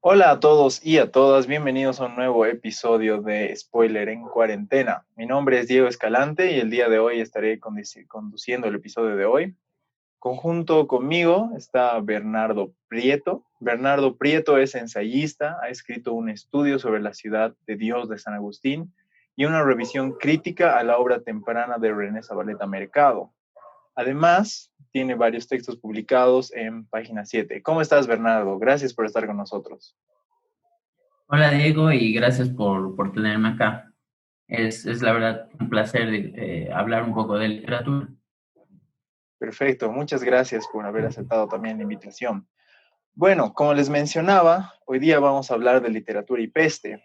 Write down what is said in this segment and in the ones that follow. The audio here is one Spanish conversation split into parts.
Hola a todos y a todas, bienvenidos a un nuevo episodio de Spoiler en Cuarentena. Mi nombre es Diego Escalante y el día de hoy estaré conduciendo el episodio de hoy. Conjunto conmigo está Bernardo Prieto. Bernardo Prieto es ensayista, ha escrito un estudio sobre la ciudad de Dios de San Agustín y una revisión crítica a la obra temprana de René Zabaleta Mercado. Además, tiene varios textos publicados en Página 7. ¿Cómo estás, Bernardo? Gracias por estar con nosotros. Hola Diego y gracias por tenerme acá. Es la verdad un placer hablar un poco de literatura. Perfecto, muchas gracias por haber aceptado también la invitación. Bueno, como les mencionaba, hoy día vamos a hablar de literatura y peste.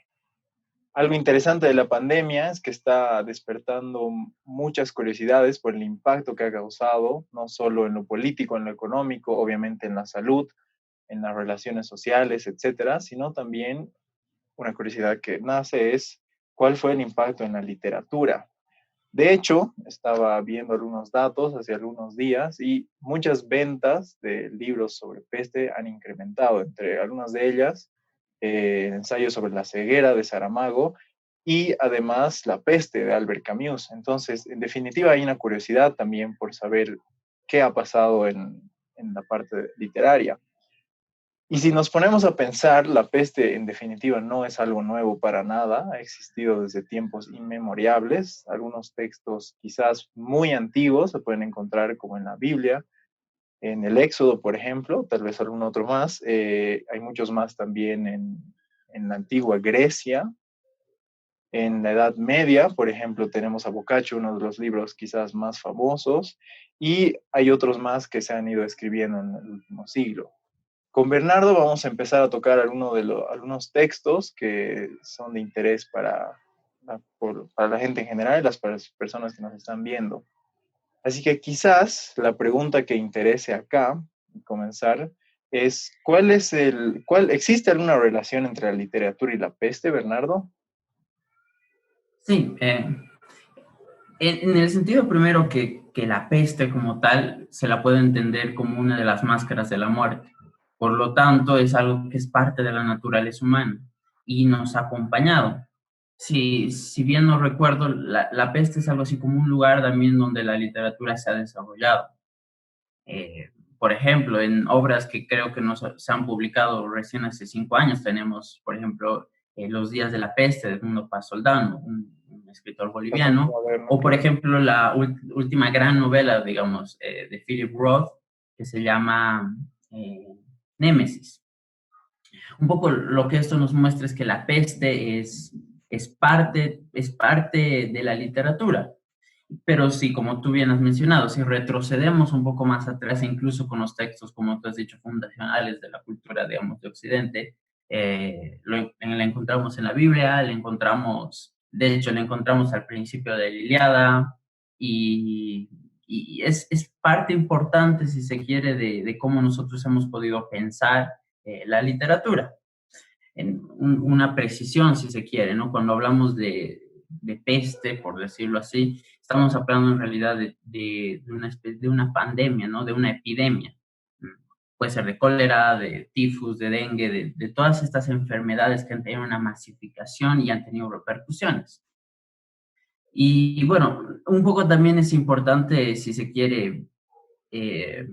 Algo interesante de la pandemia es que está despertando muchas curiosidades por el impacto que ha causado, no solo en lo político, en lo económico, obviamente en la salud, en las relaciones sociales, etcétera, sino también una curiosidad que nace es cuál fue el impacto en la literatura. De hecho, estaba viendo algunos datos hace algunos días y muchas ventas de libros sobre peste han incrementado, entre algunas de ellas el ensayo sobre la ceguera de Saramago y además La peste de Albert Camus. Entonces, en definitiva, hay una curiosidad también por saber qué ha pasado en la parte literaria. Y si nos ponemos a pensar, la peste en definitiva no es algo nuevo para nada, ha existido desde tiempos inmemoriales. Algunos textos quizás muy antiguos se pueden encontrar como en la Biblia, en el Éxodo, por ejemplo, tal vez algún otro más. Hay muchos más también en la antigua Grecia. En la Edad Media, por ejemplo, tenemos a Boccaccio, uno de los libros quizás más famosos, y hay otros más que se han ido escribiendo en el último siglo. Con Bernardo vamos a empezar a tocar algunos textos que son de interés para la gente en general y las personas que nos están viendo. Así que quizás la pregunta que interese acá, comenzar, es ¿existe alguna relación entre la literatura y la peste, Bernardo? Sí, en el sentido primero que la peste como tal se la puede entender como una de las máscaras de la muerte. Por lo tanto, es algo que es parte de la naturaleza humana y nos ha acompañado. Si bien no recuerdo, la peste es algo así como un lugar también donde la literatura se ha desarrollado. Eh, por ejemplo, en obras que creo que se han publicado recién hace 5 años, tenemos, por ejemplo, Los días de la peste de Edmundo Paz Soldano, un escritor Bastante boliviano, moderno, o por claro. ejemplo la última gran novela, digamos, de Philip Roth, que se llama eh, Némesis. Un poco lo que esto nos muestra es que la peste es parte de la literatura. Pero sí, como tú bien has mencionado, si retrocedemos un poco más atrás, incluso con los textos, como tú has dicho, fundacionales de la cultura, digamos, de Occidente, la encontramos en la Biblia, de hecho, la encontramos al principio de la Ilíada, y, y es parte importante, si se quiere, de cómo nosotros hemos podido pensar la literatura en una precisión, si se quiere, ¿no? Cuando hablamos de peste, por decirlo así, estamos hablando en realidad de una pandemia, ¿no? De una epidemia. Puede ser de cólera, de tifus, de dengue, de todas estas enfermedades que han tenido una masificación y han tenido repercusiones. Y bueno, un poco también es importante, si se quiere, eh,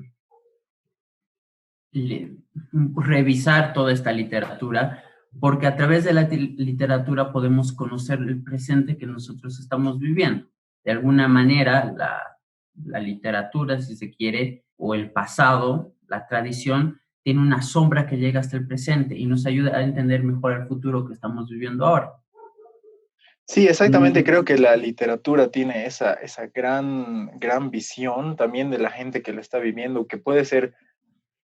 revisar toda esta literatura, porque a través de la literatura podemos conocer el presente que nosotros estamos viviendo. De alguna manera, la literatura, si se quiere, o el pasado, la tradición, tiene una sombra que llega hasta el presente y nos ayuda a entender mejor el futuro que estamos viviendo ahora. Sí, exactamente. Creo Mm, que la literatura tiene esa gran visión también de la gente que lo está viviendo, que puede ser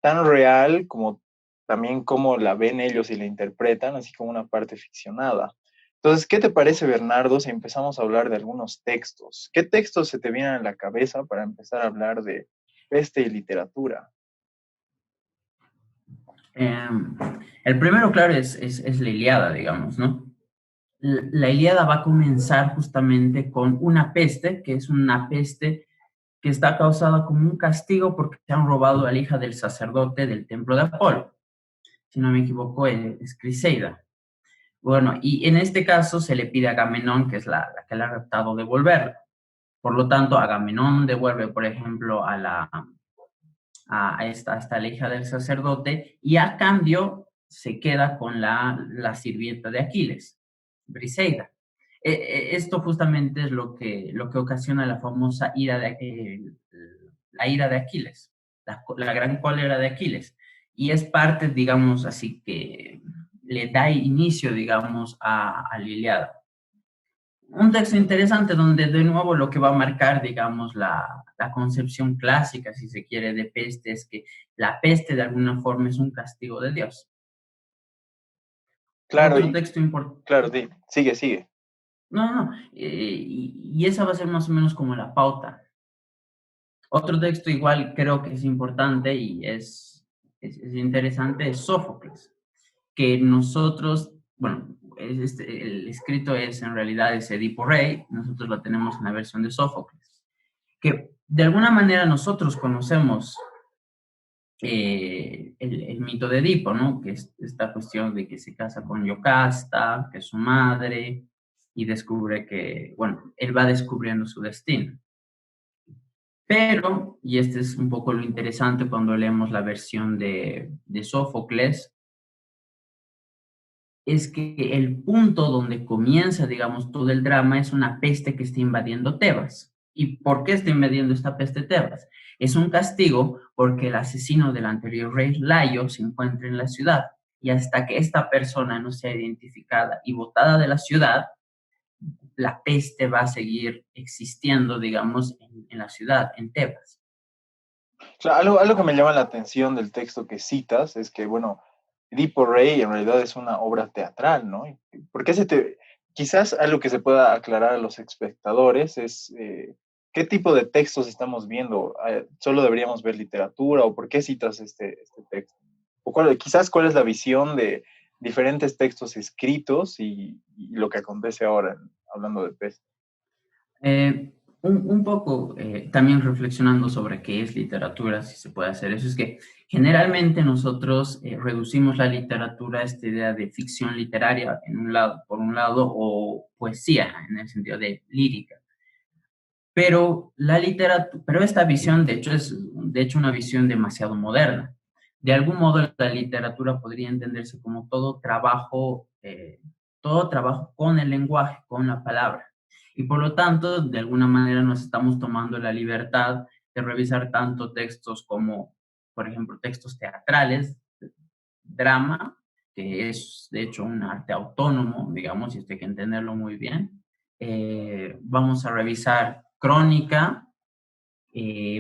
tan real como también cómo la ven ellos y la interpretan, así como una parte ficcionada. Entonces, ¿qué te parece, Bernardo, si empezamos a hablar de algunos textos? ¿Qué textos se te vienen a la cabeza para empezar a hablar de peste y literatura? eh, el primero, claro, es la Ilíada, digamos, ¿no? La Ilíada va a comenzar justamente con una peste, que es una peste que está causada como un castigo porque se han robado a la hija del sacerdote del templo de Apolo. si no me equivoco, es Criseida. Bueno, y en este caso se le pide a Agamenón, que es la que le ha raptado, devolverla. Por lo tanto, Agamenón devuelve, por ejemplo, a esta la hija del sacerdote, y a cambio se queda con la sirvienta de Aquiles, Briseida. Esto justamente es lo que ocasiona la famosa la ira de Aquiles, la gran cólera de Aquiles. Y es parte, digamos, así que le da inicio, digamos, a la Ilíada. Un texto interesante donde de nuevo lo que va a marcar, digamos, la concepción clásica, si se quiere, de peste es que la peste de alguna forma es un castigo de Dios. Claro, Otro texto importante. claro, sigue, sigue. No, y esa va a ser más o menos como la pauta. Otro texto igual creo que es importante y es interesante es Sófocles, que nosotros, bueno, el escrito es en realidad es Edipo Rey, nosotros lo tenemos en la versión de Sófocles, que de alguna manera nosotros conocemos el mito de Edipo, ¿no? Que es esta cuestión de que se casa con Yocasta, que es su madre, y descubre que, bueno, él va descubriendo su destino. Pero, y este es un poco lo interesante cuando leemos la versión de Sófocles, es que el punto donde comienza, digamos, todo el drama es una peste que está invadiendo Tebas. ¿Y por qué está invadiendo esta peste Tebas? Es un castigo porque el asesino del anterior rey Layo se encuentra en la ciudad y hasta que esta persona no sea identificada y botada de la ciudad, la peste va a seguir existiendo, digamos, en la ciudad, en Tebas. Claro, algo que me llama la atención del texto que citas es que, bueno, Edipo Rey en realidad es una obra teatral, ¿no? ¿Por qué quizás algo que se pueda aclarar a los espectadores es qué tipo de textos estamos viendo? ¿Solo deberíamos ver literatura o por qué citas este texto? O quizás cuál es la visión de diferentes textos escritos y lo que acontece ahora, hablando de peste. Un poco también reflexionando sobre qué es literatura, si se puede hacer eso, es que generalmente nosotros reducimos la literatura a esta idea de ficción literaria en un lado, por un lado, o poesía en el sentido de lírica. Pero la literatura, pero esta visión de hecho es de hecho una visión demasiado moderna. De algún modo la literatura podría entenderse como todo trabajo con el lenguaje, con la palabra. Y por lo tanto, de alguna manera nos estamos tomando la libertad de revisar tanto textos como, por ejemplo, textos teatrales, drama, que es de hecho un arte autónomo, digamos, y esto hay que entenderlo muy bien. Vamos a revisar crónica,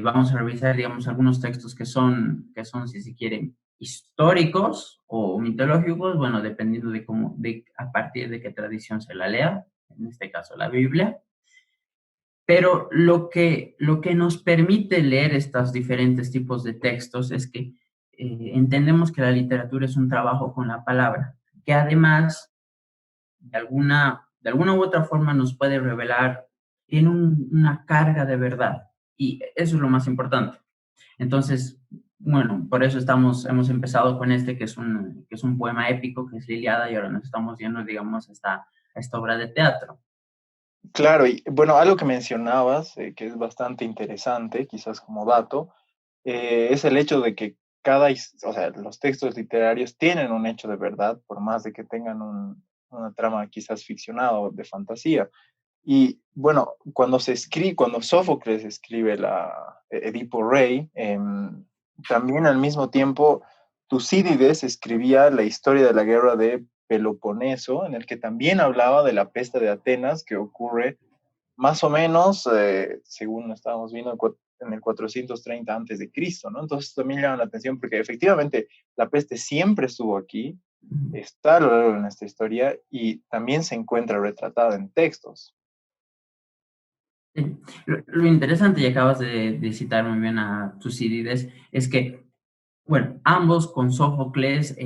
vamos a revisar, digamos, algunos textos que son, si se quieren, históricos o mitológicos, bueno, dependiendo de cómo, a partir de qué tradición se la lea, en este caso la Biblia. Pero lo que nos permite leer estos diferentes tipos de textos es que entendemos que la literatura es un trabajo con la palabra, que además de alguna u otra forma nos puede revelar, tiene una carga de verdad. Y eso es lo más importante. Entonces, bueno, por eso hemos empezado con este, que es un poema épico, que es la Ilíada, y ahora nos estamos yendo, digamos, a esta obra de teatro. Claro, y bueno, algo que mencionabas, que es bastante interesante, quizás como dato, es el hecho de que o sea, los textos literarios tienen un hecho de verdad, por más de que tengan una trama quizás ficcionada o de fantasía. Y bueno, cuando Sófocles escribe Edipo Rey, también al mismo tiempo Tucídides escribía la historia de la guerra de Peloponeso, en el que también hablaba de la peste de Atenas que ocurre más o menos, según estábamos viendo, en el 430 antes de Cristo, ¿no? Entonces también llama la atención porque efectivamente la peste siempre estuvo aquí, está a lo largo de nuestra historia y también se encuentra retratada en textos. Sí. Lo interesante, y acabas de citar muy bien a Tucídides, es que, bueno, ambos con Sófocles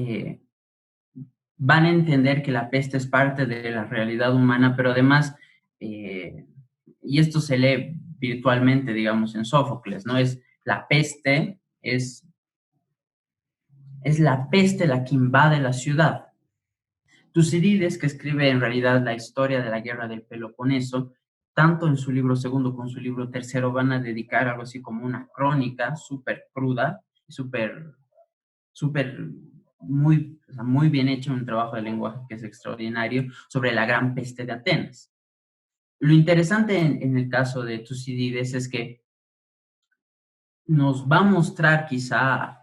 van a entender que la peste es parte de la realidad humana, pero además, eh, y esto se lee virtualmente, digamos, en Sófocles, ¿no? Es la peste, es la peste la que invade la ciudad. Tucídides, que escribe en realidad la historia de la guerra del Peloponeso, tanto en su libro segundo como en su libro tercero van a dedicar algo así como una crónica súper cruda, súper, súper, muy, o sea, muy bien hecho, un trabajo de lenguaje que es extraordinario, sobre la gran peste de Atenas. Lo interesante en el caso de Tucídides es que nos va a mostrar quizá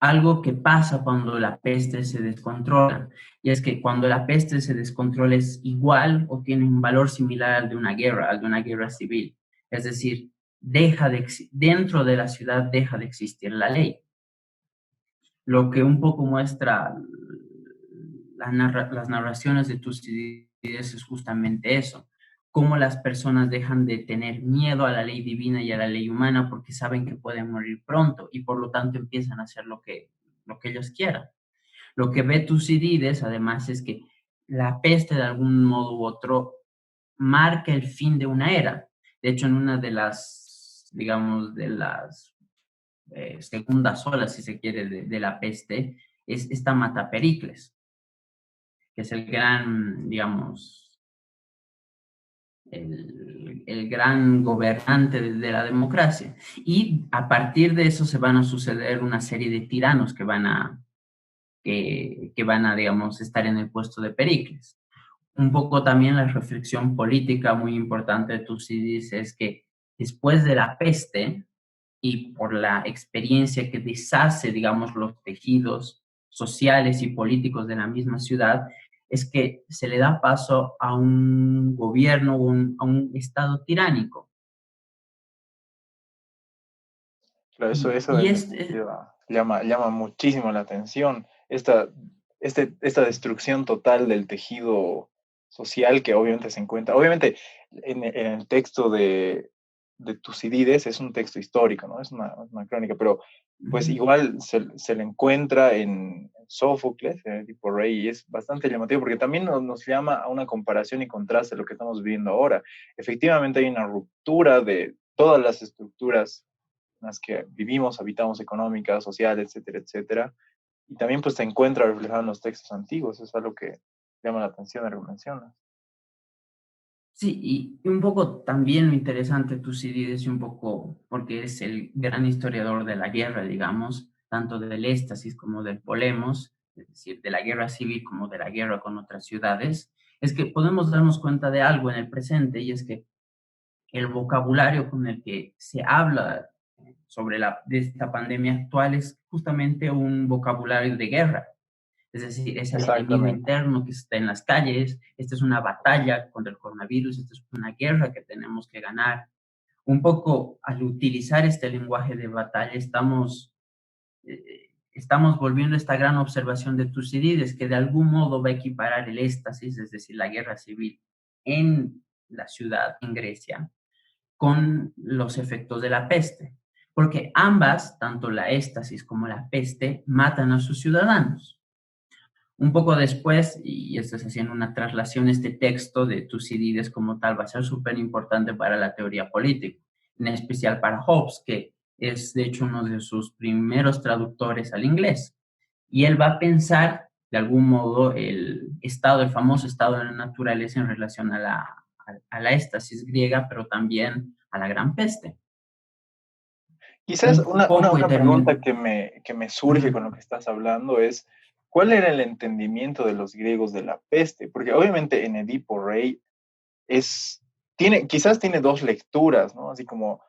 algo que pasa cuando la peste se descontrola. Y es que cuando la peste se descontrola es igual o tiene un valor similar al de una guerra civil. Es decir, dentro de la ciudad deja de existir la ley. Lo que un poco muestra las narraciones de Tucídides es justamente eso, cómo las personas dejan de tener miedo a la ley divina y a la ley humana porque saben que pueden morir pronto y por lo tanto empiezan a hacer lo que ellos quieran. Lo que ve Tucídides, además, es que la peste de algún modo u otro marca el fin de una era. De hecho, en una de las, digamos, de las segundas olas, si se quiere, de la peste, es esta mata Pericles, que es el gran, digamos, el gran gobernante de la democracia. Y a partir de eso se van a suceder una serie de tiranos que van a, digamos, estar en el puesto de Pericles. Un poco también la reflexión política muy importante de Tucídides es que después de la peste, y por la experiencia que deshace, digamos, los tejidos sociales y políticos de la misma ciudad, es que se le da paso a un gobierno, a un estado tiránico. Claro, eso Y en es, definitiva llama muchísimo la atención. Esta destrucción total del tejido social que obviamente se encuentra. Obviamente, en el texto de Tucídides es un texto histórico, ¿no? Es una crónica, pero pues igual se le encuentra en Sófocles, en Edipo Rey, y es bastante llamativo porque también nos llama a una comparación y contraste de lo que estamos viviendo ahora. Efectivamente hay una ruptura de todas las estructuras en las que vivimos, habitamos, económicas, sociales, etcétera, etcétera. Y también pues se encuentra reflejado en los textos antiguos, es algo que llama la atención de lo que mencionas. sí, y un poco también lo interesante de Tucídides, y un poco porque es el gran historiador de la guerra, digamos, tanto del éxtasis como del polemos, es decir, de la guerra civil como de la guerra con otras ciudades, es que podemos darnos cuenta de algo en el presente, y es que el vocabulario con el que se habla sobre de esta pandemia actual es justamente un vocabulario de guerra. Es decir, es el enemigo Exactamente. interno que está en las calles, esta es una batalla contra el coronavirus, esta es una guerra que tenemos que ganar. Un poco al utilizar este lenguaje de batalla estamos volviendo a esta gran observación de Tucídides, que de algún modo va a equiparar el éxtasis, es decir, la guerra civil en la ciudad, en Grecia, con los efectos de la peste, porque ambas, tanto la éxtasis como la peste, matan a sus ciudadanos. Un poco después, y esto es haciendo una traslación, este texto de Tucídides como tal va a ser súper importante para la teoría política, en especial para Hobbes, que es de hecho uno de sus primeros traductores al inglés. Y él va a pensar de algún modo el famoso estado de la naturaleza en relación a la éxtasis griega, pero también a la gran peste. Quizás Poco y una pregunta termino. que me surge con lo que estás hablando es, ¿cuál era el entendimiento de los griegos de la peste? Porque obviamente en Edipo Rey es, quizás tiene dos lecturas, ¿no? Así como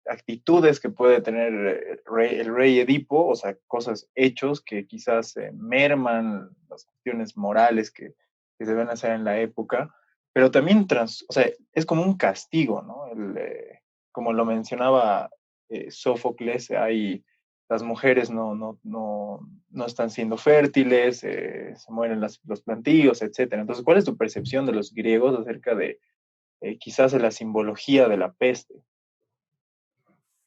actitudes que puede tener el rey Edipo, o sea, cosas, hechos que quizás merman las cuestiones morales que se van a hacer en la época, pero también, o sea, es como un castigo, ¿no? Como lo mencionaba Sófocles, las mujeres no están siendo fértiles, se mueren los plantíos, etcétera. Entonces, ¿cuál es tu percepción de los griegos acerca de quizás de la simbología de la peste?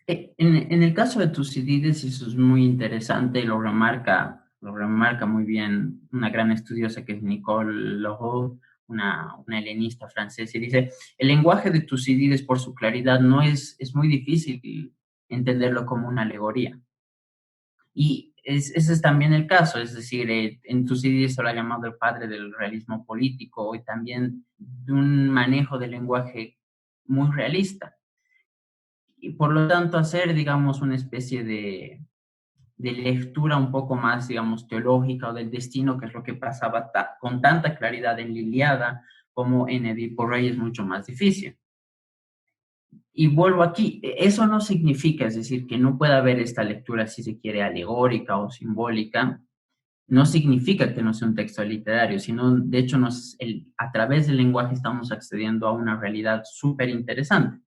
En el caso de Tucídides, eso es muy interesante y lo remarca muy bien una gran estudiosa que es Nicole Loho, una helenista francesa, y dice, el lenguaje de Tucídides por su claridad es muy difícil entenderlo como una alegoría. Y ese es también el caso, es decir, en Tucídides se lo ha llamado el padre del realismo político y también de un manejo del lenguaje muy realista. Y por lo tanto hacer, digamos, una especie de lectura un poco más, digamos, teológica o del destino, que es lo que pasaba con tanta claridad en la Ilíada como en Edipo Rey, es mucho más difícil. Y vuelvo aquí, eso no significa, es decir, que no pueda haber esta lectura, si se quiere, alegórica o simbólica, no significa que no sea un texto literario, sino, de hecho, a través del lenguaje estamos accediendo a una realidad súper interesante.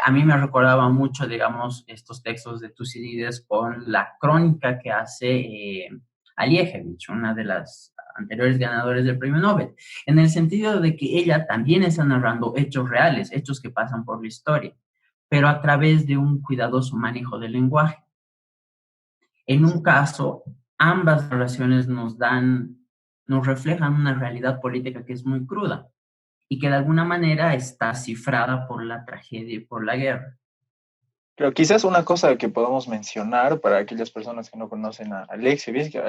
A mí me recordaba mucho, digamos, estos textos de Tucídides con la crónica que hace Aliégević, una de las anteriores ganadoras del premio Nobel, en el sentido de que ella también está narrando hechos reales, hechos que pasan por la historia, pero a través de un cuidadoso manejo del lenguaje. En un caso, ambas narraciones nos reflejan una realidad política que es muy cruda y que de alguna manera está cifrada por la tragedia y por la guerra. Pero quizás una cosa que podamos mencionar para aquellas personas que no conocen a Alexievich,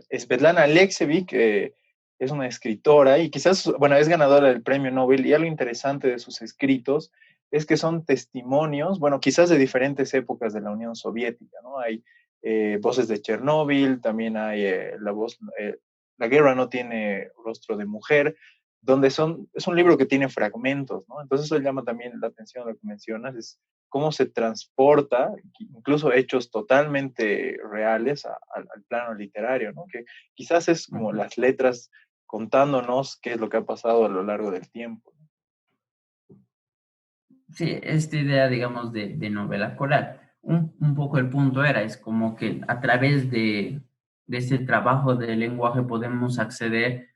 Svetlana Alexievich es una escritora y quizás, bueno, es ganadora del premio Nobel y algo interesante de sus escritos es que son testimonios, bueno, quizás de diferentes épocas de la Unión Soviética, ¿no? Hay voces de Chernóbil, también hay La guerra no tiene rostro de mujer, donde es un libro que tiene fragmentos, ¿no? Entonces eso llama también la atención, lo que mencionas, es cómo se transporta, incluso hechos totalmente reales, al plano literario, ¿no? Que quizás es como las letras contándonos qué es lo que ha pasado a lo largo del tiempo. Sí, esta idea, digamos, de novela coral. Un poco el punto es como que a través de ese trabajo de lenguaje podemos acceder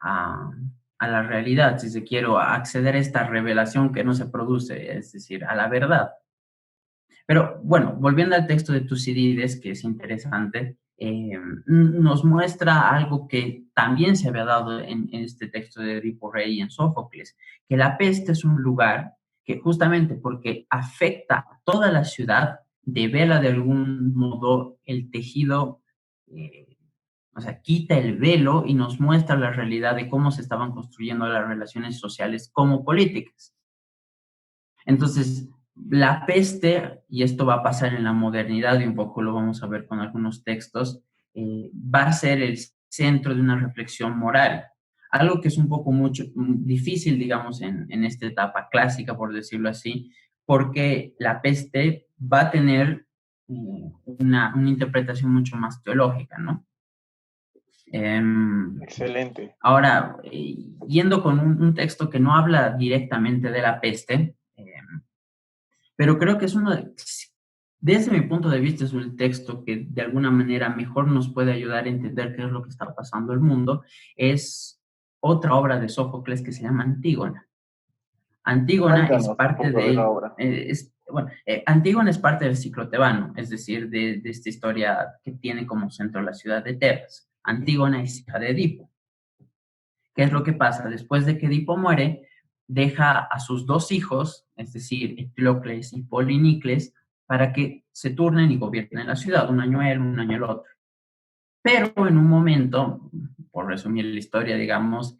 a la realidad, si se quiere, a acceder a esta revelación que no se produce, es decir, a la verdad. Pero bueno, volviendo al texto de Tucídides, que es interesante, nos muestra algo que también se había dado en este texto de Edipo Rey y en Sófocles, que la peste es un lugar que justamente porque afecta a toda la ciudad, devela de algún modo el tejido, o sea, quita el velo y nos muestra la realidad de cómo se estaban construyendo las relaciones sociales como políticas. Entonces, la peste, y esto va a pasar en la modernidad y un poco lo vamos a ver con algunos textos, va a ser el centro de una reflexión moral. Algo que es un poco mucho difícil, digamos, en esta etapa clásica, por decirlo así, porque la peste va a tener una interpretación mucho más teológica, ¿no? Excelente. Ahora, yendo con un texto que no habla directamente de la peste, pero creo que desde mi punto de vista, es un texto que de alguna manera mejor nos puede ayudar a entender qué es lo que está pasando en el mundo. Es otra obra de Sófocles que se llama Antígona. Antígona es Cuéntanos un parte poco de la de, obra. Antígona es parte del ciclo tebano, es decir, de esta historia que tiene como centro la ciudad de Tebas. Antígona es hija de Edipo. ¿Qué es lo que pasa? Después de que Edipo muere, deja a sus dos hijos, es decir, Eteocles y Polinicles, para que se turnen y gobiernen la ciudad, un año él, un año el otro. Pero en un momento, por resumir la historia, digamos,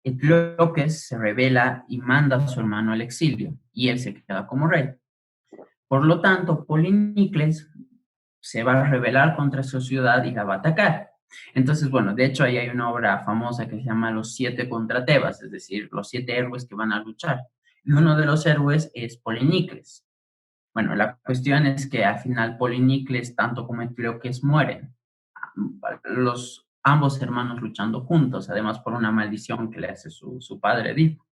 Eteocles se rebela y manda a su hermano al exilio, y él se queda como rey. Por lo tanto, Polinicles se va a rebelar contra su ciudad y la va a atacar. Entonces, bueno, de hecho ahí hay una obra famosa que se llama Los siete contra Tebas, es decir, los siete héroes que van a luchar. Y uno de los héroes es Polinicles. Bueno, la cuestión es que al final Polinicles, tanto como Eteocles, mueren. Ambos hermanos luchando juntos, además por una maldición que le hace su padre Edipo.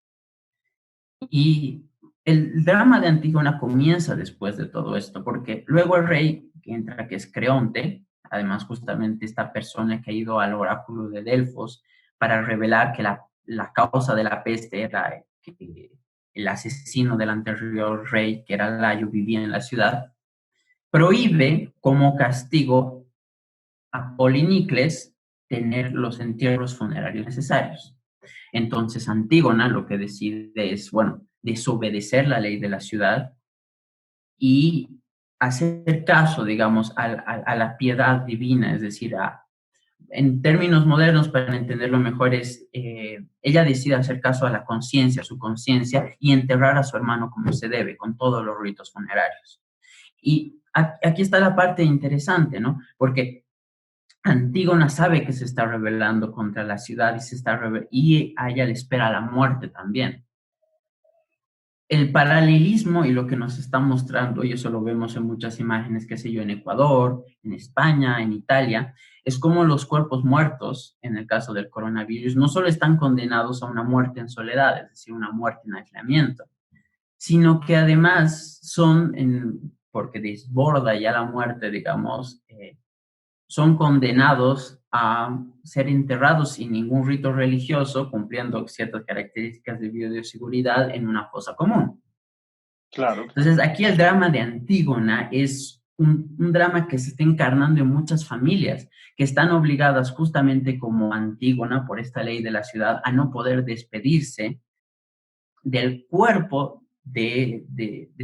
Y el drama de Antígona comienza después de todo esto, porque luego el rey que entra, que es Creonte, además justamente esta persona que ha ido al oráculo de Delfos para revelar que la causa de la peste era que el asesino del anterior rey, que era Layo, vivía en la ciudad, prohíbe como castigo a Polinicles tener los entierros funerarios necesarios. Entonces Antígona lo que decide es, bueno, desobedecer la ley de la ciudad y hacer caso, digamos, a la piedad divina, es decir, en términos modernos, para entenderlo mejor, ella decide hacer caso a la conciencia, a su conciencia, y enterrar a su hermano como se debe, con todos los ritos funerarios. Y aquí está la parte interesante, ¿no? Porque Antígona sabe que se está rebelando contra la ciudad y a ella le espera la muerte también. El paralelismo y lo que nos está mostrando, y eso lo vemos en muchas imágenes, qué sé yo, en Ecuador, en España, en Italia, es como los cuerpos muertos, en el caso del coronavirus, no solo están condenados a una muerte en soledad, es decir, una muerte en aislamiento, sino que además porque desborda ya la muerte, digamos, son condenados a ser enterrados sin ningún rito religioso, cumpliendo ciertas características de bioseguridad en una fosa común. Claro. Entonces, aquí el drama de Antígona es un drama que se está encarnando en muchas familias que están obligadas justamente como Antígona, por esta ley de la ciudad, a no poder despedirse del cuerpo de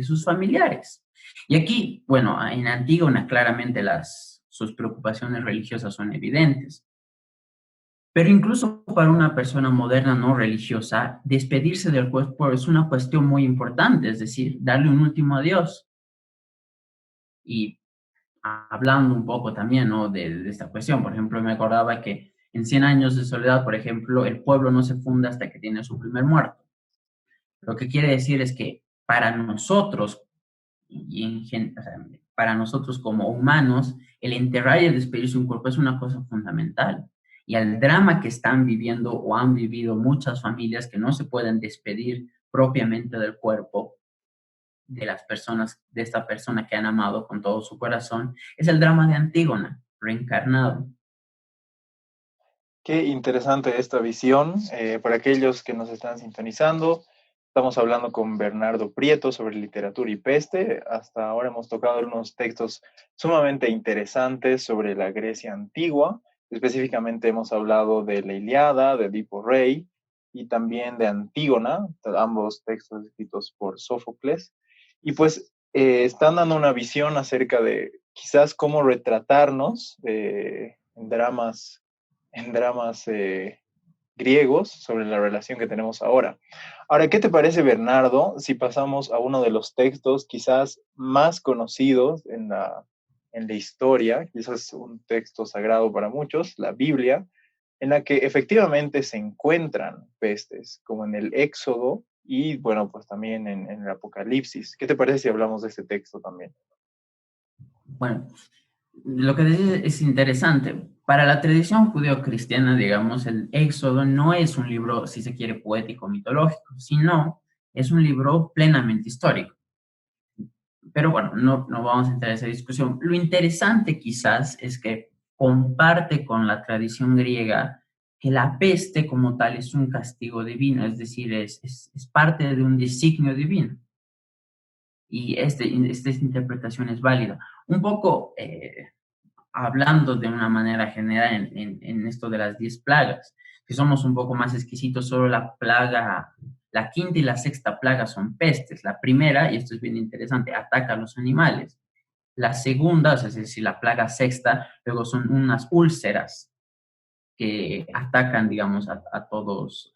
sus familiares. Y aquí, bueno, en Antígona claramente sus preocupaciones religiosas son evidentes. Pero incluso para una persona moderna no religiosa, despedirse del cuerpo es una cuestión muy importante, es decir, darle un último adiós. Y hablando un poco también, ¿no?, de esta cuestión, por ejemplo, me acordaba que en 100 años de soledad, por ejemplo, el pueblo no se funda hasta que tiene su primer muerto. Lo que quiere decir es que para nosotros, o sea, para nosotros como humanos, el enterrar y el despedirse un cuerpo es una cosa fundamental. Y al drama que están viviendo o han vivido muchas familias que no se pueden despedir propiamente del cuerpo de esta persona que han amado con todo su corazón, es el drama de Antígona, reencarnado. Qué interesante esta visión. Para aquellos que nos están sintonizando, estamos hablando con Bernardo Prieto sobre literatura y peste. Hasta ahora hemos tocado unos textos sumamente interesantes sobre la Grecia antigua. Específicamente hemos hablado de la Ilíada, de Edipo Rey y también de Antígona, ambos textos escritos por Sófocles. Y pues están dando una visión acerca de quizás cómo retratarnos en dramas griegos sobre la relación que tenemos ahora. Ahora, ¿qué te parece, Bernardo, si pasamos a uno de los textos quizás más conocidos en la historia, quizás un texto sagrado para muchos, la Biblia, en la que efectivamente se encuentran pestes, como en el Éxodo y, bueno, pues también en el Apocalipsis? ¿Qué te parece si hablamos de este texto también? Bueno, lo que dices es interesante. Para la tradición judeo-cristiana, digamos, el Éxodo no es un libro, si se quiere, poético, mitológico, sino es un libro plenamente histórico. Pero bueno, no vamos a entrar en esa discusión. Lo interesante quizás es que comparte con la tradición griega que la peste como tal es un castigo divino, es decir, es parte de un designio divino. Y esta interpretación es válida. Un poco hablando de una manera general en esto de las 10 plagas, que somos un poco más exquisitos, solo la quinta y la sexta plaga son pestes. La primera, y esto es bien interesante, ataca a los animales. La segunda, o sea, es decir, la plaga sexta, luego son unas úlceras que atacan, digamos, a todos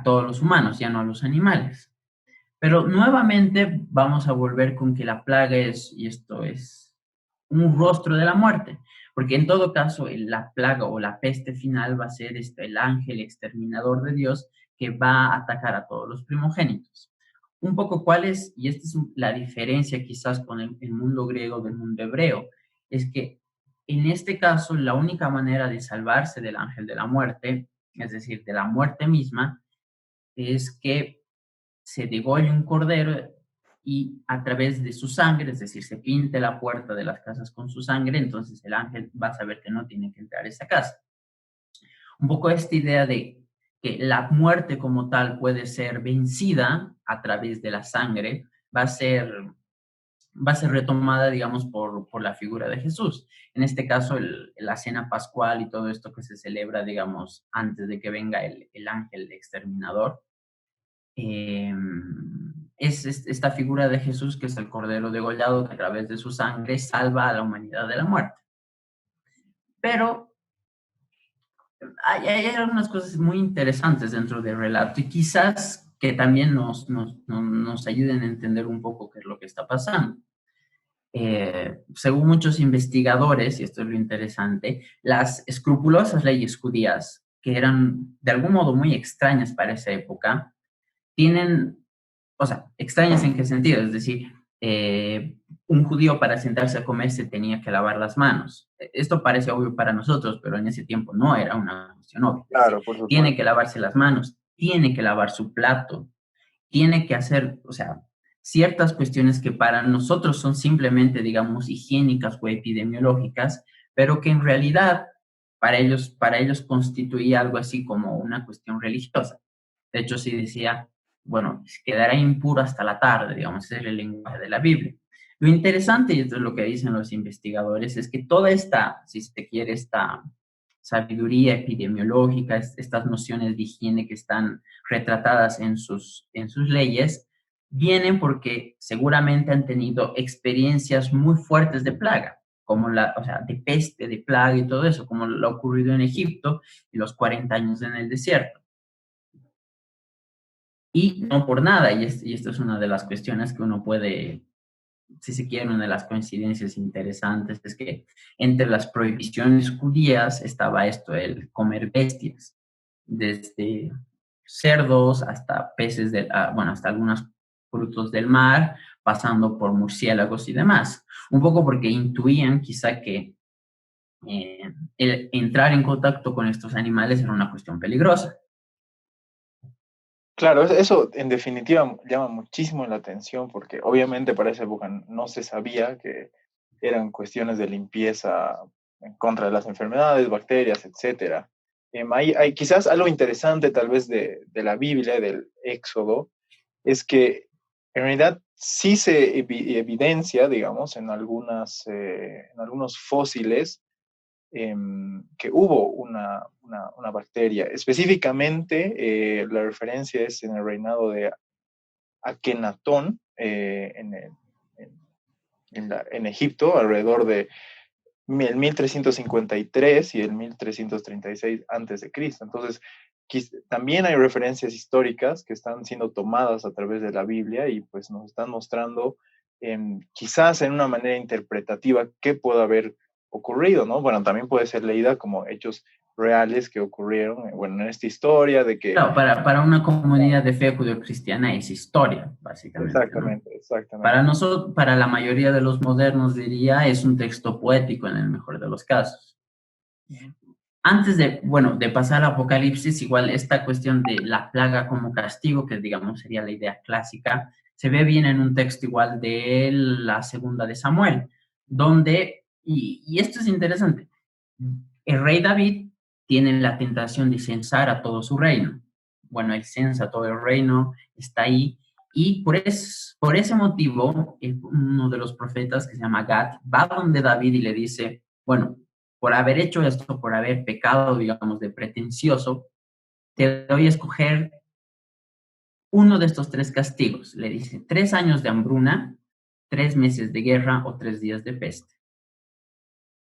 los humanos, ya no a los animales. Pero nuevamente vamos a volver con que la plaga y esto es un rostro de la muerte, porque en todo caso la plaga o la peste final va a ser el ángel exterminador de Dios que va a atacar a todos los primogénitos. Un poco cuál es, y esta es la diferencia quizás con el mundo griego del mundo hebreo, es que en este caso la única manera de salvarse del ángel de la muerte, es decir, de la muerte misma, es que se degolle un cordero y a través de su sangre, es decir, se pinte la puerta de las casas con su sangre, entonces el ángel va a saber que no tiene que entrar a esa casa. Un poco esta idea de que la muerte como tal puede ser vencida a través de la sangre, va a ser, va a ser retomada, digamos, por la figura de Jesús. En este caso, la cena pascual y todo esto que se celebra, digamos, antes de que venga el ángel exterminador. es esta figura de Jesús que es el Cordero degollado que a través de su sangre salva a la humanidad de la muerte. Pero hay algunas cosas muy interesantes dentro del relato y quizás que también nos ayuden a entender un poco qué es lo que está pasando. Según muchos investigadores, y esto es lo interesante, las escrupulosas leyes judías, que eran de algún modo muy extrañas para esa época, tienen, o sea, extrañas en qué sentido, es decir, un judío para sentarse a comer se tenía que lavar las manos. Esto parece obvio para nosotros, pero en ese tiempo no era una cuestión obvia. Es decir, Claro, por tiene supuesto. que lavarse las manos, tiene que lavar su plato, tiene que hacer, o sea, ciertas cuestiones que para nosotros son simplemente, digamos, higiénicas o epidemiológicas, pero que en realidad para ellos constituía algo así como una cuestión religiosa. De hecho, sí decía, bueno, quedará impuro hasta la tarde, digamos, ese es el lenguaje de la Biblia. Lo interesante, y esto es lo que dicen los investigadores, es que toda esta, si se quiere, esta sabiduría epidemiológica, estas nociones de higiene que están retratadas en sus leyes, vienen porque seguramente han tenido experiencias muy fuertes de plaga, como la, o sea, de peste, de plaga y todo eso, como lo ha ocurrido en Egipto y los 40 años en el desierto. Y no por nada, y esto es una de las cuestiones que uno puede, si se quiere, una de las coincidencias interesantes, es que entre las prohibiciones judías estaba esto, el comer bestias, desde cerdos hasta peces, bueno, hasta algunos frutos del mar, pasando por murciélagos y demás. Un poco porque intuían quizá que el entrar en contacto con estos animales era una cuestión peligrosa. Claro, eso en definitiva llama muchísimo la atención porque obviamente para esa época no se sabía que eran cuestiones de limpieza en contra de las enfermedades, bacterias, etcétera. Hay quizás algo interesante tal vez de la Biblia, del Éxodo, es que en realidad sí se evidencia, digamos, en algunos fósiles que hubo una bacteria. Específicamente, la referencia es en el reinado de Akenatón, en Egipto, alrededor de el 1353 y el 1336 antes de Cristo. Entonces, también hay referencias históricas que están siendo tomadas a través de la Biblia y pues nos están mostrando quizás en una manera interpretativa qué puede haber ocurrido, ¿no? Bueno, también puede ser leída como hechos reales que ocurrieron, bueno, en esta historia de que... Claro, para una comunidad de fe judeocristiana es historia, básicamente, ¿no? Exactamente, exactamente. Para nosotros, para la mayoría de los modernos, diría, es un texto poético en el mejor de los casos. Antes de, bueno, de pasar al Apocalipsis, igual esta cuestión de la plaga como castigo, que digamos sería la idea clásica, se ve bien en un texto igual de la segunda de Samuel, donde, y esto es interesante, el rey David tiene la tentación de censar a todo su reino. Bueno, él censa todo el reino, está ahí, y por ese motivo, uno de los profetas que se llama Gad va donde David y le dice, bueno, por haber hecho esto, por haber pecado, digamos, de pretencioso, te doy a escoger uno de estos tres castigos. Le dice, 3 años de hambruna, 3 meses de guerra o 3 días de peste.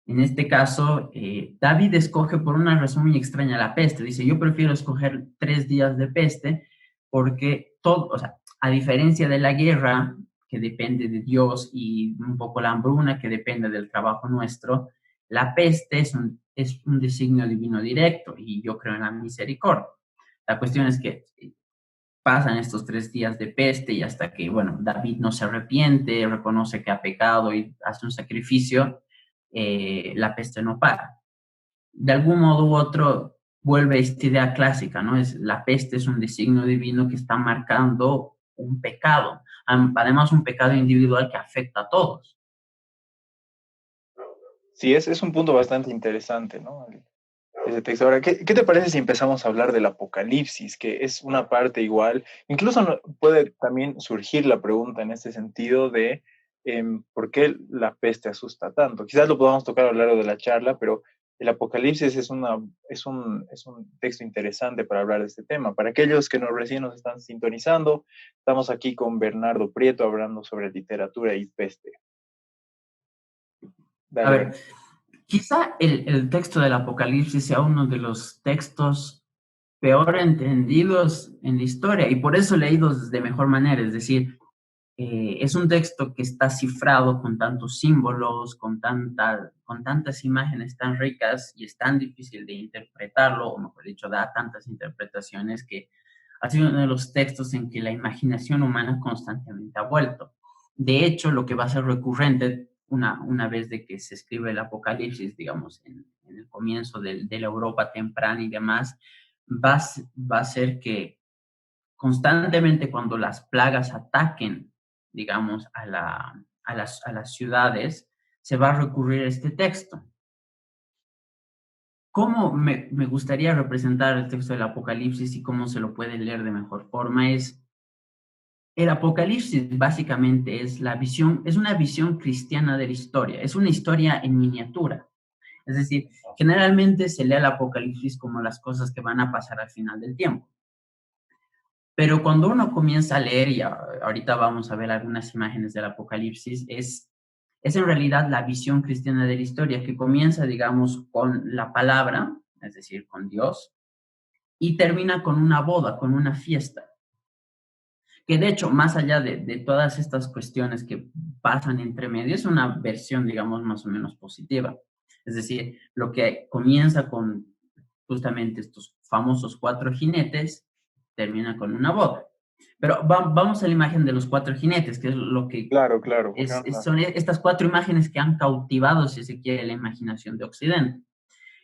En este caso, David escoge por una razón muy extraña la peste. Dice, yo prefiero escoger 3 días de peste porque todo, o sea, a diferencia de la guerra, que depende de Dios, y un poco la hambruna, que depende del trabajo nuestro, la peste es un designio divino directo y yo creo en la misericordia. La cuestión es que pasan estos 3 días de peste y hasta que, bueno, David no se arrepiente, reconoce que ha pecado y hace un sacrificio, la peste no para. De algún modo u otro vuelve esta idea clásica, ¿no? La peste es un designio divino que está marcando un pecado, además un pecado individual que afecta a todos. Sí, es un punto bastante interesante, ¿no? Ese texto. Ahora, ¿qué te parece si empezamos a hablar del Apocalipsis, que es una parte igual? Incluso puede también surgir la pregunta en este sentido de por qué la peste asusta tanto. Quizás lo podamos tocar a lo largo de la charla, pero el Apocalipsis es un texto interesante para hablar de este tema. Para aquellos que recién nos están sintonizando, estamos aquí con Bernardo Prieto hablando sobre literatura y peste. A Dale, ver, Bernardo. quizá el texto del Apocalipsis sea uno de los textos peor entendidos en la historia y por eso leídos de mejor manera, es decir, es un texto que está cifrado con tantos símbolos, con tantas imágenes tan ricas y es tan difícil de interpretarlo, o mejor dicho, da tantas interpretaciones que ha sido uno de los textos en que la imaginación humana constantemente ha vuelto. De hecho, lo que va a ser recurrente una vez de que se escribe el Apocalipsis, digamos, en el comienzo de la Europa temprana y demás, va a ser que constantemente cuando las plagas ataquen, digamos, a las ciudades, se va a recurrir a este texto. ¿Cómo me gustaría representar el texto del Apocalipsis y cómo se lo puede leer de mejor forma? El Apocalipsis básicamente es una visión cristiana de la historia, es una historia en miniatura. Es decir, generalmente se lee el Apocalipsis como las cosas que van a pasar al final del tiempo. Pero cuando uno comienza a leer, y ahorita vamos a ver algunas imágenes del Apocalipsis, es en realidad la visión cristiana de la historia que comienza, digamos, con la palabra, es decir, con Dios, y termina con una boda, con una fiesta. Que de hecho, más allá de todas estas cuestiones que pasan entre medio, es una versión, digamos, más o menos positiva. Es decir, lo que comienza con justamente estos famosos cuatro jinetes, termina con una boda. Pero vamos a la imagen de los cuatro jinetes, que es lo que Claro, claro. Bueno, son estas cuatro imágenes que han cautivado, si se quiere, la imaginación de Occidente.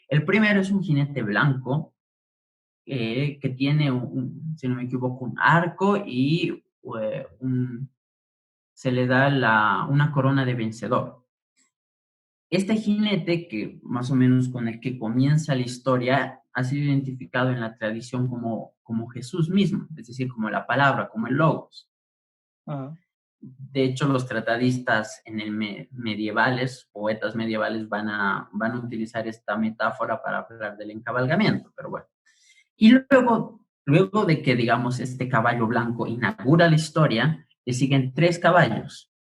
El primero es un jinete blanco que tiene, si no me equivoco, un arco y se le da una corona de vencedor. Este jinete, que más o menos con el que comienza la historia, ha sido identificado en la tradición como Jesús mismo, es decir, como la palabra, como el logos. uh-huh. De hecho, los tratadistas medievales, poetas medievales, van a utilizar esta metáfora para hablar del encabalgamiento, pero bueno. Y luego de que, digamos, este caballo blanco inaugura la historia, le siguen tres caballos.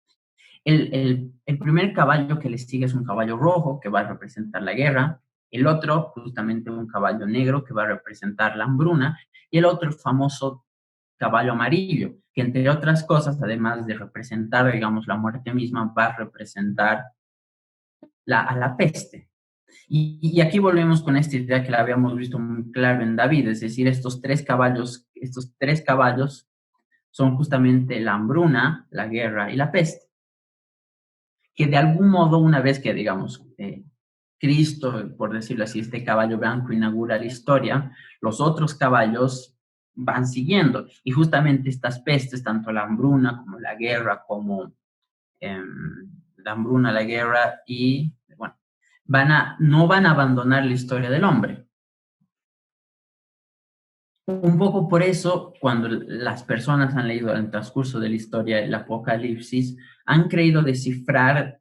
El primer caballo que le sigue es un caballo rojo, que va a representar la guerra. El otro, justamente un caballo negro, que va a representar la hambruna. Y el otro, el famoso caballo amarillo, que entre otras cosas, además de representar, digamos, la muerte misma, va a representar a la peste. Y aquí volvemos con esta idea que la habíamos visto muy claro en David, es decir, estos tres caballos son justamente la hambruna, la guerra y la peste, que de algún modo, una vez que, digamos, Cristo, por decirlo así, este caballo blanco inaugura la historia, los otros caballos van siguiendo. Y justamente estas pestes, tanto la hambruna como la guerra, como la hambruna, la guerra y, bueno, no van a abandonar la historia del hombre. Un poco por eso, cuando las personas han leído en el transcurso de la historia el Apocalipsis, han creído descifrar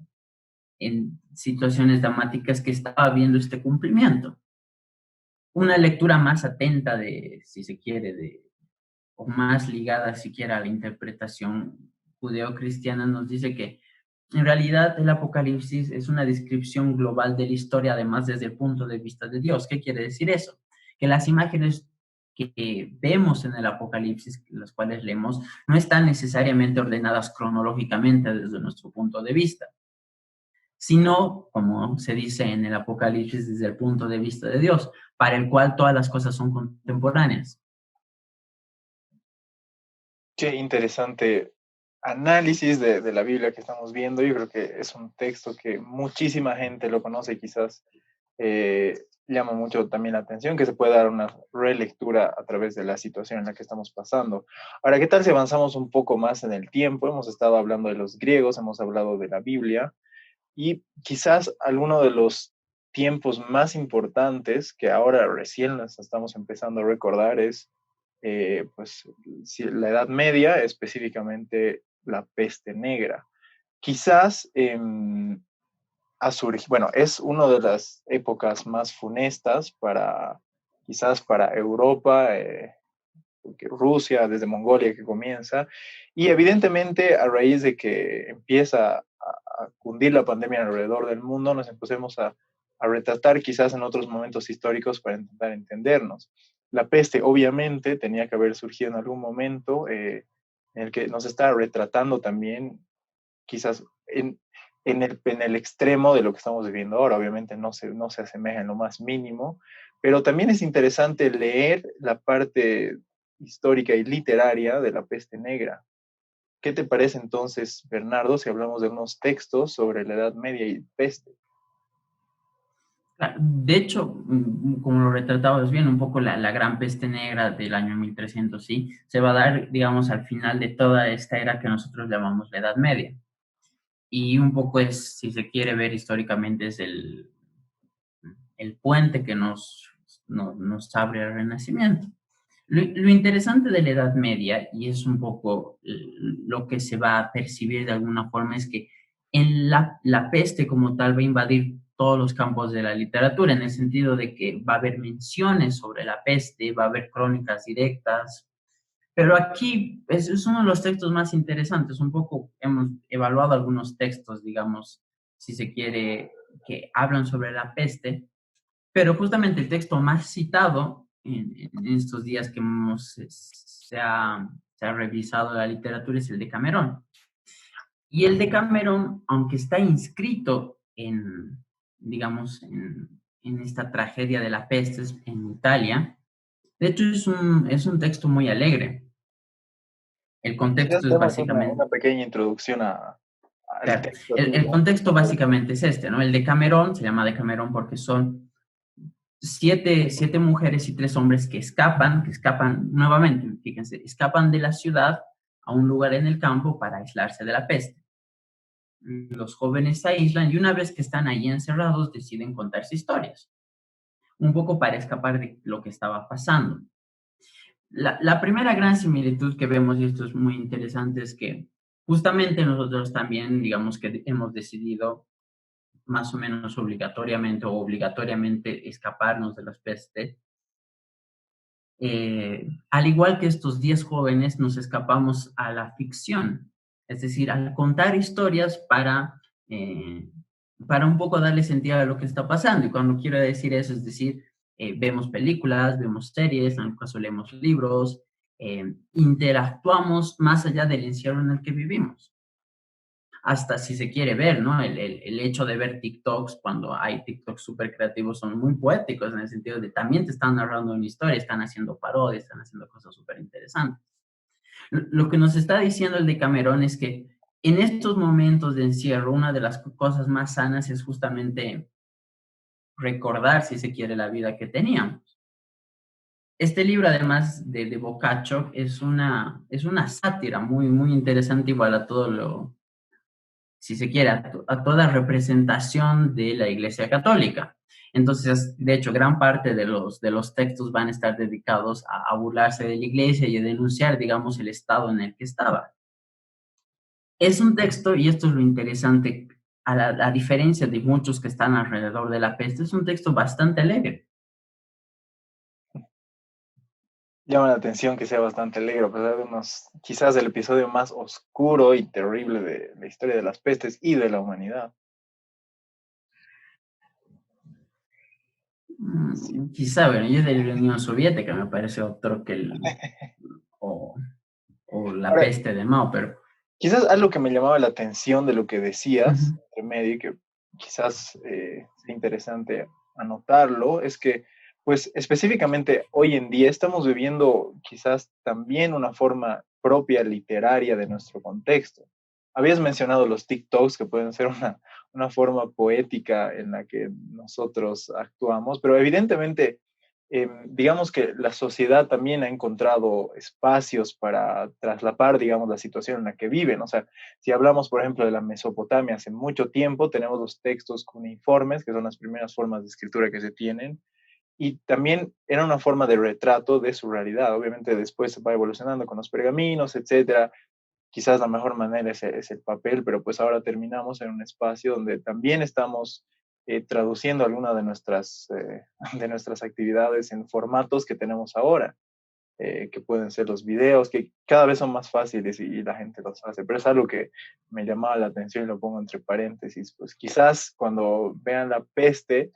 en situaciones dramáticas que estaba viendo este cumplimiento. Una lectura más atenta si se quiere, o más ligada siquiera a la interpretación judeocristiana, nos dice que en realidad el Apocalipsis es una descripción global de la historia, además desde el punto de vista de Dios. ¿Qué quiere decir eso? Que las imágenes que vemos en el Apocalipsis, las cuales leemos, no están necesariamente ordenadas cronológicamente desde nuestro punto de vista, sino, como se dice en el Apocalipsis, desde el punto de vista de Dios, para el cual todas las cosas son contemporáneas. Qué interesante análisis de la Biblia que estamos viendo. Yo creo que es un texto que muchísima gente lo conoce y quizás llama mucho también la atención, que se puede dar una relectura a través de la situación en la que estamos pasando. Ahora, ¿qué tal si avanzamos un poco más en el tiempo? Hemos estado hablando de los griegos, hemos hablado de la Biblia y quizás alguno de los tiempos más importantes que ahora recién nos estamos empezando a recordar es pues la Edad Media, específicamente la peste negra. Quizás bueno, es una de las épocas más funestas quizás para Europa, porque Rusia, desde Mongolia que comienza, y evidentemente a raíz de que empieza a cundir la pandemia alrededor del mundo, nos empecemos a retratar quizás en otros momentos históricos para intentar entendernos. La peste obviamente tenía que haber surgido en algún momento en el que nos está retratando también quizás en el extremo de lo que estamos viviendo ahora. Obviamente no se asemeja en lo más mínimo, pero también es interesante leer la parte histórica y literaria de la peste negra. ¿Qué te parece entonces, Bernardo, si hablamos de unos textos sobre la Edad Media y peste? De hecho, como lo retratabas bien, un poco la gran peste negra del año 1300, sí, se va a dar, digamos, al final de toda esta era que nosotros llamamos la Edad Media. Y un poco es, si se quiere ver históricamente, es el puente que nos abre el Renacimiento. Lo interesante de la Edad Media, y es un poco lo que se va a percibir de alguna forma, es que en la peste como tal va a invadir todos los campos de la literatura, en el sentido de que va a haber menciones sobre la peste, va a haber crónicas directas, pero aquí es uno de los textos más interesantes. Un poco hemos evaluado algunos textos, digamos, si se quiere, que hablan sobre la peste, pero justamente el texto más citado en estos días que se ha revisado la literatura es el de Camerón. Y el de Camerón, aunque está inscrito digamos, en esta tragedia de la peste en Italia, de hecho es un texto muy alegre. El Quizás contexto es demos básicamente, una pequeña introducción al claro, texto a ti, el ¿no? contexto básicamente es este, ¿no? El de Camerón se llama de Camerón porque son siete mujeres y tres hombres que escapan nuevamente, fíjense, escapan de la ciudad a un lugar en el campo para aislarse de la peste. Los jóvenes se aíslan y una vez que están ahí encerrados deciden contarse historias, un poco para escapar de lo que estaba pasando. La primera gran similitud que vemos, y esto es muy interesante, es que justamente nosotros también, digamos que hemos decidido más o menos obligatoriamente escaparnos de las pestes. Al igual que estos 10 jóvenes, nos escapamos a la ficción, es decir, al contar historias para un poco darle sentido a lo que está pasando. Y cuando quiero decir eso, es decir, vemos películas, vemos series, en el caso leemos libros, interactuamos más allá del encierro en el que vivimos. Hasta si se quiere ver, ¿no? El hecho de ver TikToks, cuando hay TikToks súper creativos, son muy poéticos en el sentido de también te están narrando una historia, están haciendo parodias, están haciendo cosas súper interesantes. Lo que nos está diciendo el de Camerón es que en estos momentos de encierro, una de las cosas más sanas es justamente recordar, si se quiere, la vida que teníamos. Este libro, además de Boccaccio, es una sátira muy interesante, igual a todo lo, si se quiere, a toda representación de la Iglesia Católica. Entonces, de hecho, gran parte de los textos van a estar dedicados a burlarse de la Iglesia y a denunciar, digamos, el estado en el que estaba. Es un texto, y esto es lo interesante, a diferencia de muchos que están alrededor de la peste, es un texto bastante alegre. Llama la atención que sea bastante alegre, a pesar de quizás el episodio más oscuro y terrible de la historia de las pestes y de la humanidad. Sí. Quizá, bueno, yo de la Unión Soviética me parece otro que o, o la Ahora, peste de Mao, pero... quizás algo que me llamaba la atención de lo que decías, Uh entre medio, y que quizás sea interesante anotarlo, es que, pues específicamente hoy en día estamos viviendo quizás también una forma propia literaria de nuestro contexto. Habías mencionado los TikToks, que pueden ser una forma poética en la que nosotros actuamos, pero evidentemente digamos que la sociedad también ha encontrado espacios para traslapar, digamos, la situación en la que viven. O sea, si hablamos, por ejemplo, de la Mesopotamia, hace mucho tiempo tenemos los textos cuneiformes, que son las primeras formas de escritura que se tienen, y también era una forma de retrato de su realidad. Obviamente después se va evolucionando con los pergaminos, etcétera, quizás la mejor manera es el papel, pero pues ahora terminamos en un espacio donde también estamos traduciendo algunas de nuestras actividades en formatos que tenemos ahora, que pueden ser los videos, que cada vez son más fáciles y la gente los hace, pero es algo que me llamaba la atención y lo pongo entre paréntesis, pues quizás cuando vean la peste,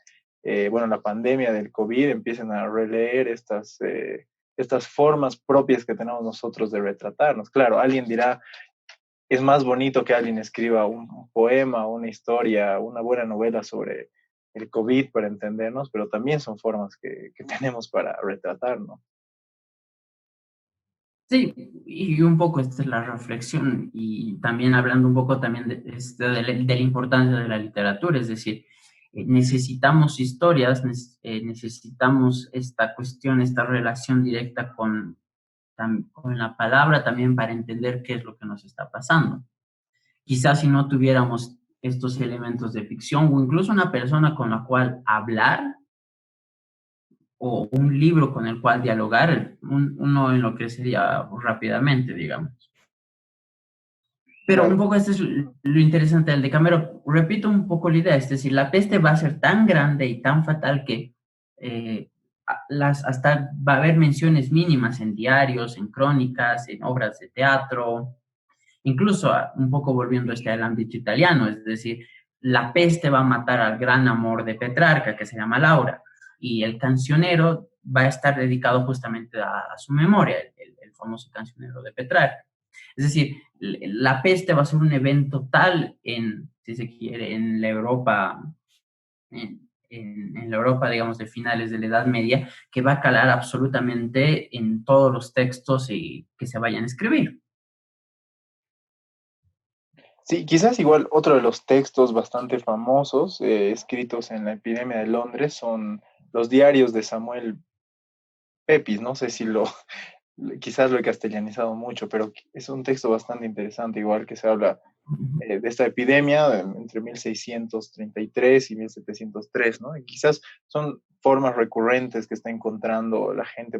bueno, la pandemia del COVID, empiecen a releer estas formas propias que tenemos nosotros de retratarnos. Claro, alguien dirá, es más bonito que alguien escriba un poema, una historia, una buena novela sobre el COVID para entendernos, pero también son formas que tenemos para retratarnos. Sí, y un poco esta es la reflexión y también hablando un poco también de la importancia de la literatura, es decir, necesitamos historias, necesitamos esta cuestión, esta relación directa con la palabra también para entender qué es lo que nos está pasando. Quizás si no tuviéramos estos elementos de ficción o incluso una persona con la cual hablar o un libro con el cual dialogar, uno enloquecería rápidamente, digamos. Pero un Claro. poco este es lo interesante del Decameron. Repito un poco la idea, es decir, la peste va a ser tan grande y tan fatal que hasta va a haber menciones mínimas en diarios, en crónicas, en obras de teatro, incluso un poco volviendo al ámbito italiano, es decir, la peste va a matar al gran amor de Petrarca, que se llama Laura, y el cancionero va a estar dedicado justamente a su memoria, el famoso cancionero de Petrarca. Es decir, la peste va a ser un evento tal si se quiere, en la Europa, en la Europa, digamos, de finales de la Edad Media, que va a calar absolutamente en todos los textos que se vayan a escribir. Sí, quizás igual otro de los textos bastante famosos escritos en la epidemia de Londres son los diarios de Samuel Pepys. No sé si quizás lo he castellanizado mucho, pero es un texto bastante interesante, igual que se habla de esta epidemia entre 1633 y 1703, ¿no? Y quizás son formas recurrentes que está encontrando la gente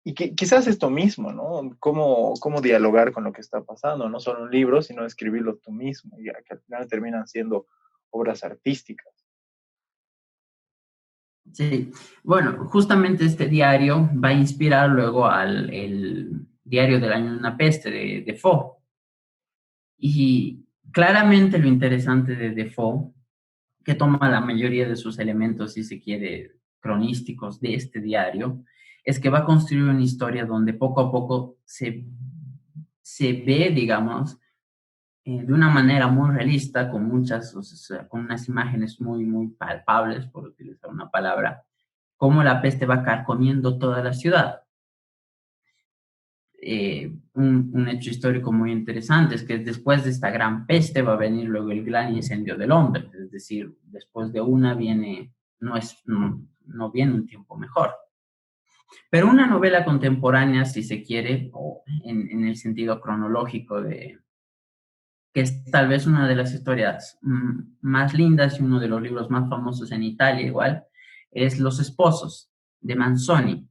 y quizás esto mismo, ¿no? Cómo dialogar con lo que está pasando, no solo un libro, sino escribirlo tú mismo, y que al final terminan siendo obras artísticas. Sí, bueno, justamente este diario va a inspirar luego al el diario del año de una peste de Defoe. Y claramente lo interesante de Defoe, que toma la mayoría de sus elementos, si se quiere, cronísticos de este diario, es que va a construir una historia donde poco a poco se ve, digamos, de una manera muy realista, con o sea, con unas imágenes muy, muy palpables, por utilizar una palabra, cómo la peste va carcomiendo toda la ciudad. Un hecho histórico muy interesante es que después de esta gran peste va a venir luego el gran incendio de Londres, es decir, después de una no viene un tiempo mejor. Pero una novela contemporánea, si se quiere, o en el sentido cronológico que es tal vez una de las historias más lindas y uno de los libros más famosos en Italia igual, es Los Esposos, de Manzoni,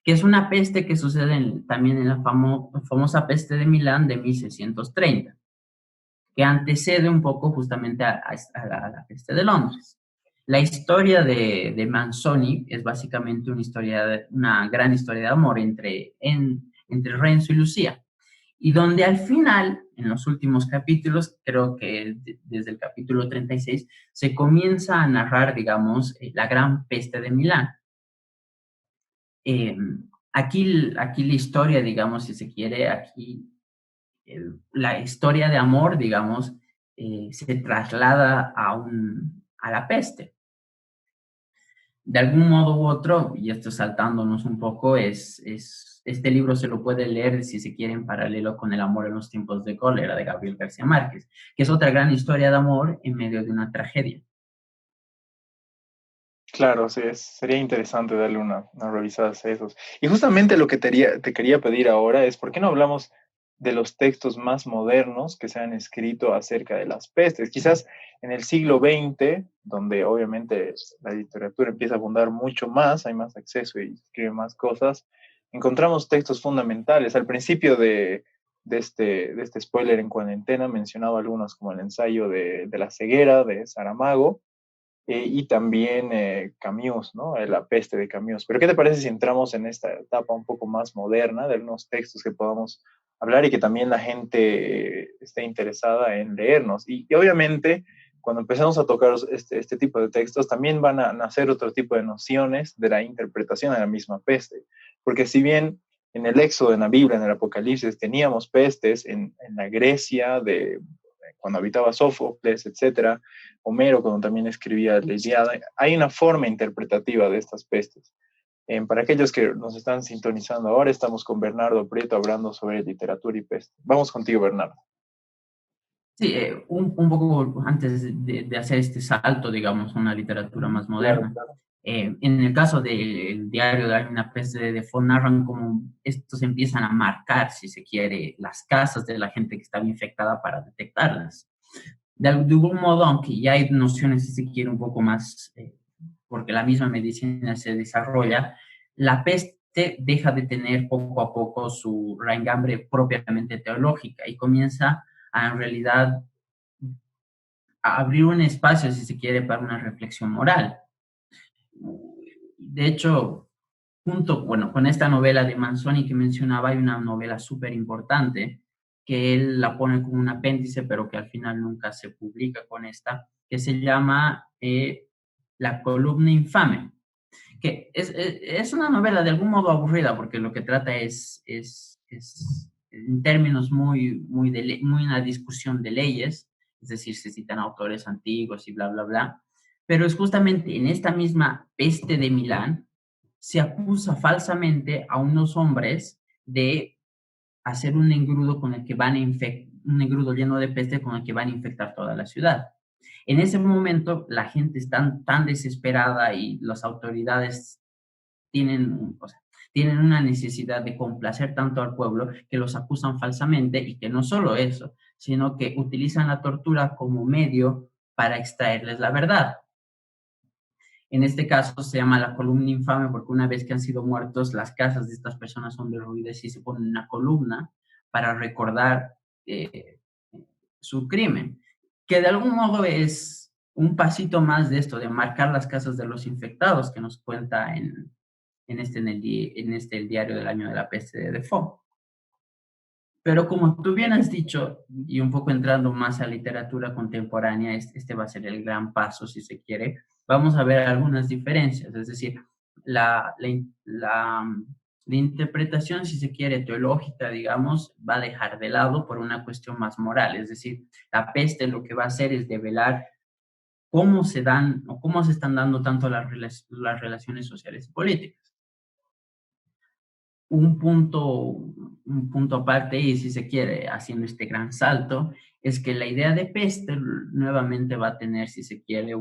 que es una peste que sucede también en la famosa peste de Milán de 1630, que antecede un poco justamente a la peste de Londres. La historia de Manzoni es básicamente una gran historia de amor entre Renzo y Lucía, y donde al final, en los últimos capítulos, creo que desde el capítulo 36, se comienza a narrar, digamos, la gran peste de Milán. Eh, aquí la historia, digamos, si se quiere, la historia de amor, digamos, se traslada a la peste. De algún modo u otro, y esto saltándonos un poco, este libro se lo puede leer, si se quiere, en paralelo con El amor en los tiempos de cólera, de Gabriel García Márquez, que es otra gran historia de amor en medio de una tragedia. Claro, sí, sería interesante darle una revisada a esos. Y justamente lo que te quería pedir ahora es, ¿por qué no hablamos de los textos más modernos que se han escrito acerca de las pestes? Quizás en el siglo XX, donde obviamente la literatura empieza a abundar mucho más, hay más acceso y escribe más cosas, encontramos textos fundamentales. Al principio de este spoiler en cuarentena, mencionado algunos como el ensayo de la ceguera de Saramago, y también Camus, ¿no? La peste de Camus. Pero ¿qué te parece si entramos en esta etapa un poco más moderna de algunos textos que podamos hablar y que también la gente esté interesada en leernos? Y obviamente, cuando empezamos a tocar este tipo de textos, también van a nacer otro tipo de nociones de la interpretación de la misma peste. Porque si bien en el Éxodo, en la Biblia, en el Apocalipsis, teníamos pestes en la Grecia de cuando habitaba Sófocles, etcétera, Homero, cuando también escribía la Ilíada, hay una forma interpretativa de estas pestes. Para aquellos que nos están sintonizando ahora, estamos con Bernardo Prieto hablando sobre literatura y peste. Vamos contigo, Bernardo. Sí, un poco antes de hacer este salto, digamos, a una literatura más moderna. Claro. En el caso del diario de una peste de Defoe, narran cómo estos empiezan a marcar, si se quiere, las casas de la gente que estaba infectada para detectarlas. De algún modo, aunque ya hay nociones, si se quiere, un poco más, porque la misma medicina se desarrolla, la peste deja de tener poco a poco su raigambre propiamente teológica y comienza a, en realidad, a abrir un espacio, si se quiere, para una reflexión moral. De hecho, junto, bueno, con esta novela de Manzoni que mencionaba, hay una novela súper importante que él la pone como un apéndice, pero que al final nunca se publica con esta, que se llama La columna infame, que es una novela de algún modo aburrida, porque lo que trata es en términos muy una discusión de leyes, es decir, se citan autores antiguos y bla, bla, bla, pero es justamente en esta misma peste de Milán, se acusa falsamente a unos hombres de hacer un engrudo con el que van a un engrudo lleno de peste con el que van a infectar toda la ciudad. En ese momento la gente está tan desesperada y las autoridades tienen, o sea, tienen una necesidad de complacer tanto al pueblo que los acusan falsamente y que no solo eso, sino que utilizan la tortura como medio para extraerles la verdad. En este caso se llama la columna infame porque una vez que han sido muertos, las casas de estas personas son derruidas y se pone una columna para recordar eh, su crimen, que de algún modo es un pasito más de esto, de marcar las casas de los infectados que nos cuenta el diario del año de la peste de Defoe. Pero como tú bien has dicho, y un poco entrando más a literatura contemporánea, este va a ser el gran paso, si se quiere, vamos a ver algunas diferencias, es decir, la, la, la, la interpretación, si se quiere, teológica, digamos, va a dejar de lado por una cuestión más moral, es decir, la peste lo que va a hacer es develar cómo se dan o cómo se están dando tanto las relaciones sociales y políticas. Un punto aparte, y si se quiere, haciendo este gran salto, es que la idea de peste nuevamente va a tener, si se quiere,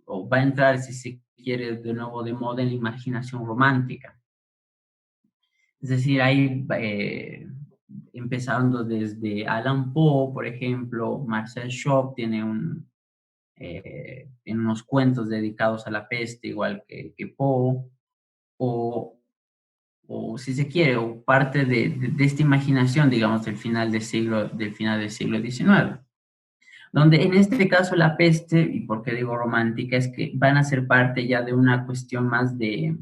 o va a entrar, si se quiere, de nuevo de moda en la imaginación romántica. Es decir, hay, empezando desde Allan Poe, por ejemplo, Marcel Schott tiene tiene unos cuentos dedicados a la peste, igual que Poe, o si se quiere, o parte de esta imaginación, digamos, del final del siglo XIX, donde en este caso la peste, y por qué digo romántica, es que van a ser parte ya de una cuestión más de,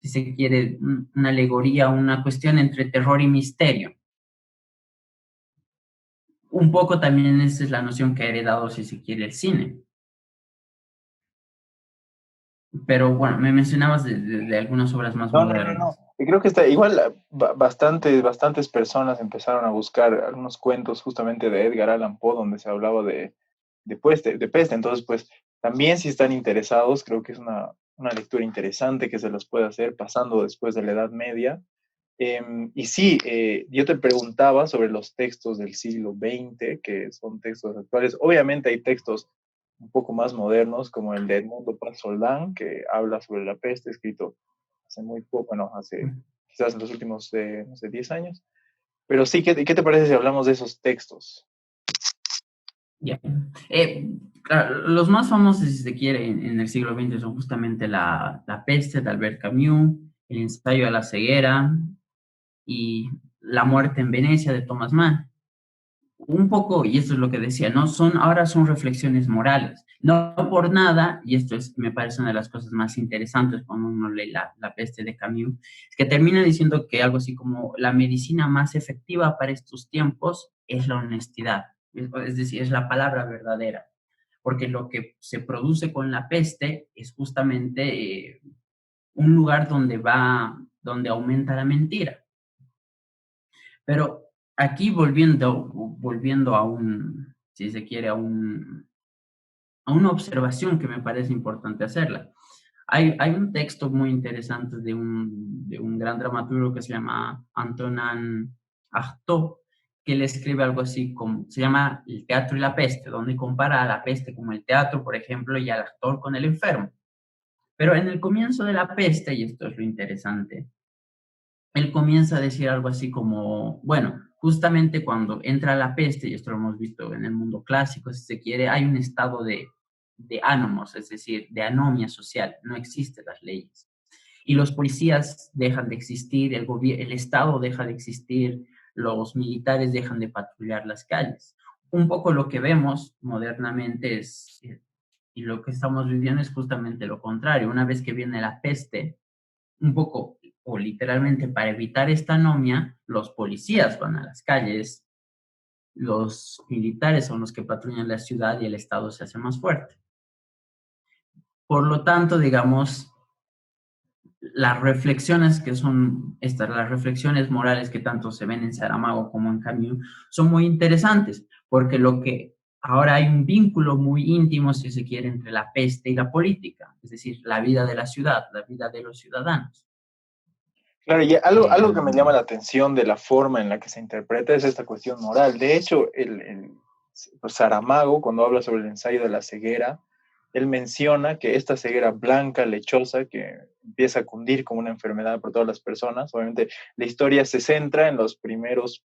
si se quiere, una alegoría, una cuestión entre terror y misterio. Un poco también esa es la noción que ha heredado, si se quiere, el cine. Pero bueno, me mencionabas de algunas obras más No. modernas. Y creo que está igual bastantes personas empezaron a buscar algunos cuentos justamente de Edgar Allan Poe donde se hablaba de peste. Entonces, pues también si están interesados, creo que es una lectura interesante que se los puede hacer pasando después de la Edad Media. Y sí, yo te preguntaba sobre los textos del siglo XX, que son textos actuales. Obviamente hay textos un poco más modernos, como el de Edmundo Paz Soldán, que habla sobre la peste, escrito hace muy poco, bueno, hace quizás en los últimos, no sé, 10 años. Pero sí, ¿qué te parece si hablamos de esos textos? Yeah. Claro, los más famosos, si se quiere, en el siglo XX son justamente la peste de Albert Camus, el ensayo a la ceguera y La muerte en Venecia de Thomas Mann. Un poco, y esto es lo que decía, ¿no? Ahora son reflexiones morales. No por nada, y esto me parece una de las cosas más interesantes cuando uno lee la peste de Camus, es que termina diciendo que algo así como la medicina más efectiva para estos tiempos es la honestidad, es decir, es la palabra verdadera, porque lo que se produce con la peste es justamente un lugar donde aumenta la mentira. Pero aquí volviendo si se quiere, a una observación que me parece importante hacerla. Hay un texto muy interesante de un gran dramaturgo que se llama Antonin Artaud, que le escribe algo así como, se llama El teatro y la peste, donde compara a la peste como el teatro, por ejemplo, y al actor con el enfermo. Pero en el comienzo de la peste, y esto es lo interesante, él comienza a decir algo así como, bueno, justamente cuando entra la peste, y esto lo hemos visto en el mundo clásico, si se quiere, hay un estado de anomos, es decir, de anomia social, no existen las leyes. Y los policías dejan de existir, el Estado deja de existir, los militares dejan de patrullar las calles. Un poco lo que vemos modernamente y lo que estamos viviendo es justamente lo contrario. Una vez que viene la peste, un poco o literalmente para evitar esta anomia, los policías van a las calles, los militares son los que patrullan la ciudad y el Estado se hace más fuerte. Por lo tanto, digamos, las reflexiones que son estas, las reflexiones morales que tanto se ven en Saramago como en Camus, son muy interesantes, porque ahora hay un vínculo muy íntimo, si se quiere, entre la peste y la política, es decir, la vida de la ciudad, la vida de los ciudadanos. Claro, y algo que me llama la atención de la forma en la que se interpreta es esta cuestión moral. De hecho, pues Saramago, cuando habla sobre el ensayo de la ceguera, él menciona que esta ceguera blanca, lechosa, que empieza a cundir como una enfermedad por todas las personas, obviamente la historia se centra en las primeras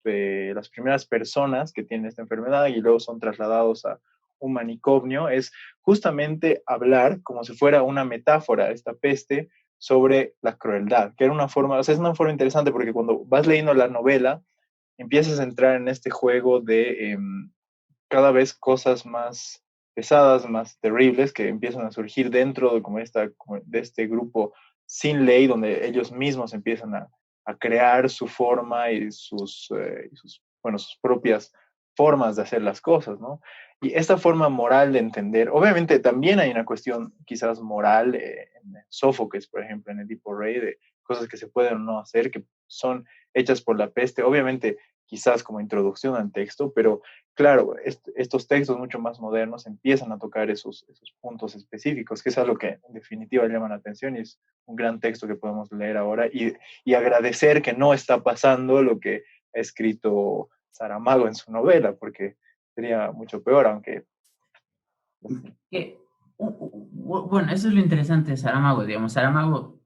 personas que tienen esta enfermedad y luego son trasladados a un manicomio, es justamente hablar como si fuera una metáfora, esta peste, sobre la crueldad, que era una forma, o sea, es una forma interesante porque cuando vas leyendo la novela, empiezas a entrar en este juego de cada vez cosas más pesadas, más terribles, que empiezan a surgir dentro de, de este grupo sin ley, donde ellos mismos empiezan a crear su forma y sus propias formas de hacer las cosas, ¿no? Y esta forma moral de entender, obviamente también hay una cuestión quizás moral en Sófocles, por ejemplo, en Edipo Rey, de cosas que se pueden o no hacer, que son hechas por la peste, obviamente quizás como introducción al texto, pero claro, estos textos mucho más modernos empiezan a tocar esos puntos específicos, que es algo que en definitiva llama la atención y es un gran texto que podemos leer ahora y agradecer que no está pasando lo que ha escrito Saramago en su novela, porque sería mucho peor, aunque... Bueno, eso es lo interesante de Saramago, digamos. Saramago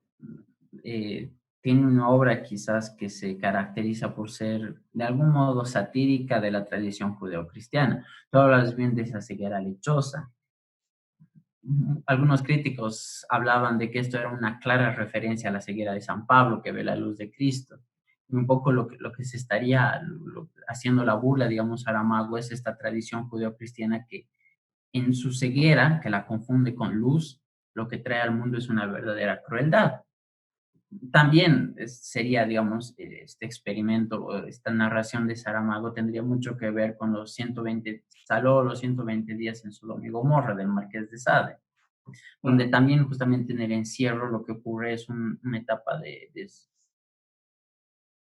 tiene una obra quizás que se caracteriza por ser de algún modo satírica de la tradición judeocristiana. Tú hablas bien de esa ceguera lechosa. Algunos críticos hablaban de que esto era una clara referencia a la ceguera de San Pablo, que ve la luz de Cristo. Y un poco lo que se estaría haciendo la burla, digamos, Saramago, es esta tradición judeocristiana que en su ceguera, que la confunde con luz, lo que trae al mundo es una verdadera crueldad. También sería, digamos, este experimento o esta narración de Saramago tendría mucho que ver con los 120, Saló los 120 días en Sodoma y Gomorra del Marqués de Sade, donde también justamente en el encierro lo que ocurre es una etapa de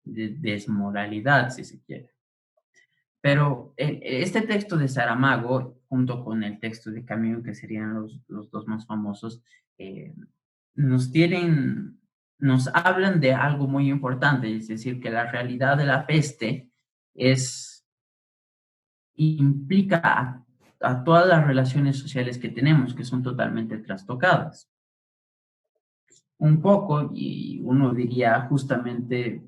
desmoralidad, si se quiere. Pero este texto de Saramago, junto con el texto de Camus, que serían los dos más famosos, nos hablan de algo muy importante, es decir, que la realidad de la peste implica a todas las relaciones sociales que tenemos, que son totalmente trastocadas. Un poco, y uno diría justamente,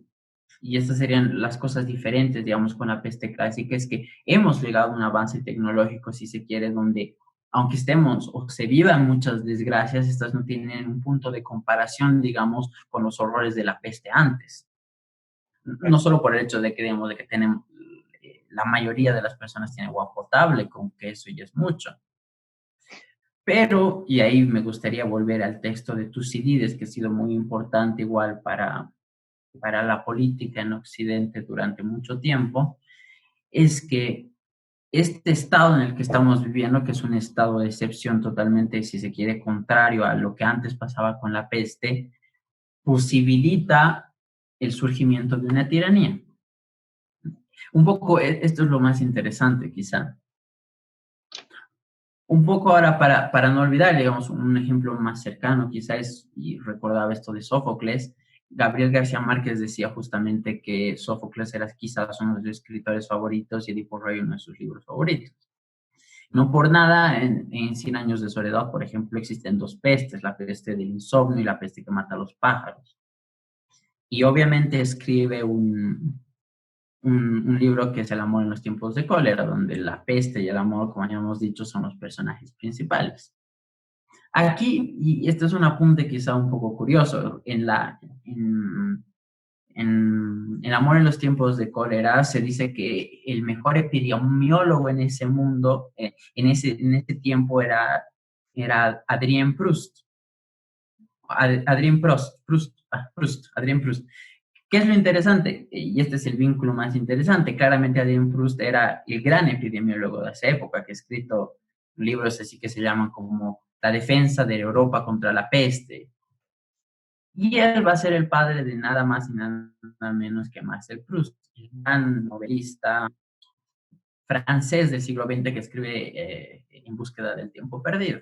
y estas serían las cosas diferentes, digamos, con la peste clásica, es que hemos llegado a un avance tecnológico, si se quiere, donde aunque estemos o se vivan muchas desgracias, estas no tienen un punto de comparación, digamos, con los horrores de la peste antes. no solo por el hecho de que, digamos, de que tenemos, la mayoría de las personas tiene agua potable, con que eso ya es mucho. Pero, y ahí me gustaría volver al texto de Tucídides, que ha sido muy importante igual para la política en Occidente durante mucho tiempo, es que este estado en el que estamos viviendo, que es un estado de excepción totalmente, si se quiere, contrario a lo que antes pasaba con la peste, posibilita el surgimiento de una tiranía. Un poco, esto es lo más interesante quizá. Un poco ahora para no olvidar, digamos, un ejemplo más cercano quizás, y recordaba esto de Sófocles, Gabriel García Márquez decía justamente que Sófocles era quizás uno de sus escritores favoritos y Edipo Rey uno de sus libros favoritos. No por nada, en Cien años de soledad, por ejemplo, existen dos pestes, la peste del insomnio y la peste que mata a los pájaros. Y obviamente escribe un libro que es El amor en los tiempos de cólera, donde la peste y el amor, como ya hemos dicho, son los personajes principales. Aquí, y este es un apunte quizá un poco curioso, en El amor en los tiempos de cólera se dice que el mejor epidemiólogo en ese mundo, en ese tiempo era Adrien Proust. Adrien Adrien Proust. ¿Qué es lo interesante? Y este es el vínculo más interesante. Claramente Adrien Proust era el gran epidemiólogo de esa época, que ha escrito libros así que se llaman como La defensa de Europa contra la peste. Y él va a ser el padre de nada más y nada menos que Marcel Proust, el gran novelista francés del siglo XX que escribe En búsqueda del tiempo perdido.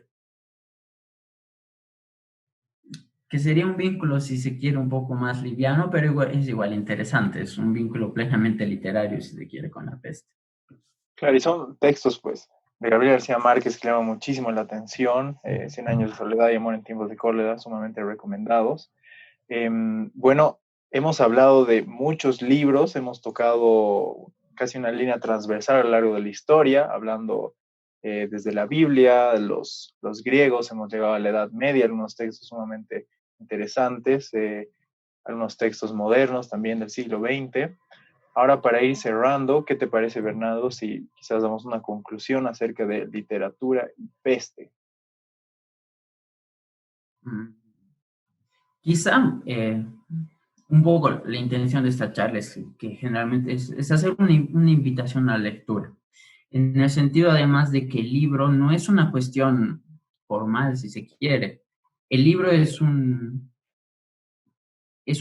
Que sería un vínculo, si se quiere, un poco más liviano, pero igual, es igual interesante. Es un vínculo plenamente literario, si se quiere, con la peste. Claro, y son textos, pues, de Gabriel García Márquez que llaman muchísimo la atención. Cien años de soledad y amor en tiempos de cólera, sumamente recomendados. Bueno, hemos hablado de muchos libros, hemos tocado casi una línea transversal a lo largo de la historia, hablando desde la Biblia, los griegos, hemos llegado a la Edad Media, algunos textos sumamente interesantes, algunos textos modernos también del siglo XX. Ahora, para ir cerrando, ¿qué te parece, Bernardo, si quizás damos una conclusión acerca de literatura y peste? Quizá un poco la intención de esta charla es que generalmente es hacer una invitación a la lectura. En el sentido, además, de que el libro no es una cuestión formal, si se quiere. El libro es un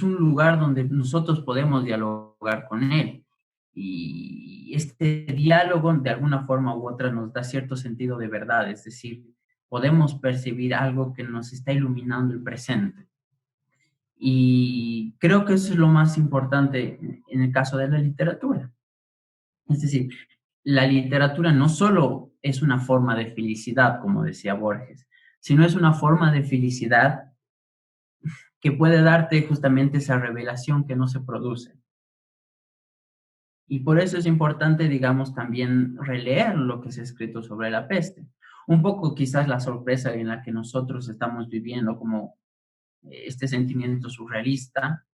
lugar donde nosotros podemos dialogar con él. Y este diálogo, de alguna forma u otra, nos da cierto sentido de verdad, es decir, podemos percibir algo que nos está iluminando el presente. Y creo que eso es lo más importante en el caso de la literatura. Es decir, la literatura no solo es una forma de felicidad, como decía Borges, sino es una forma de felicidad que puede darte justamente esa revelación que no se produce. Y por eso es importante, digamos, también releer lo que se ha escrito sobre la peste. Un poco quizás la sorpresa en la que nosotros estamos viviendo como este sentimiento surrealista,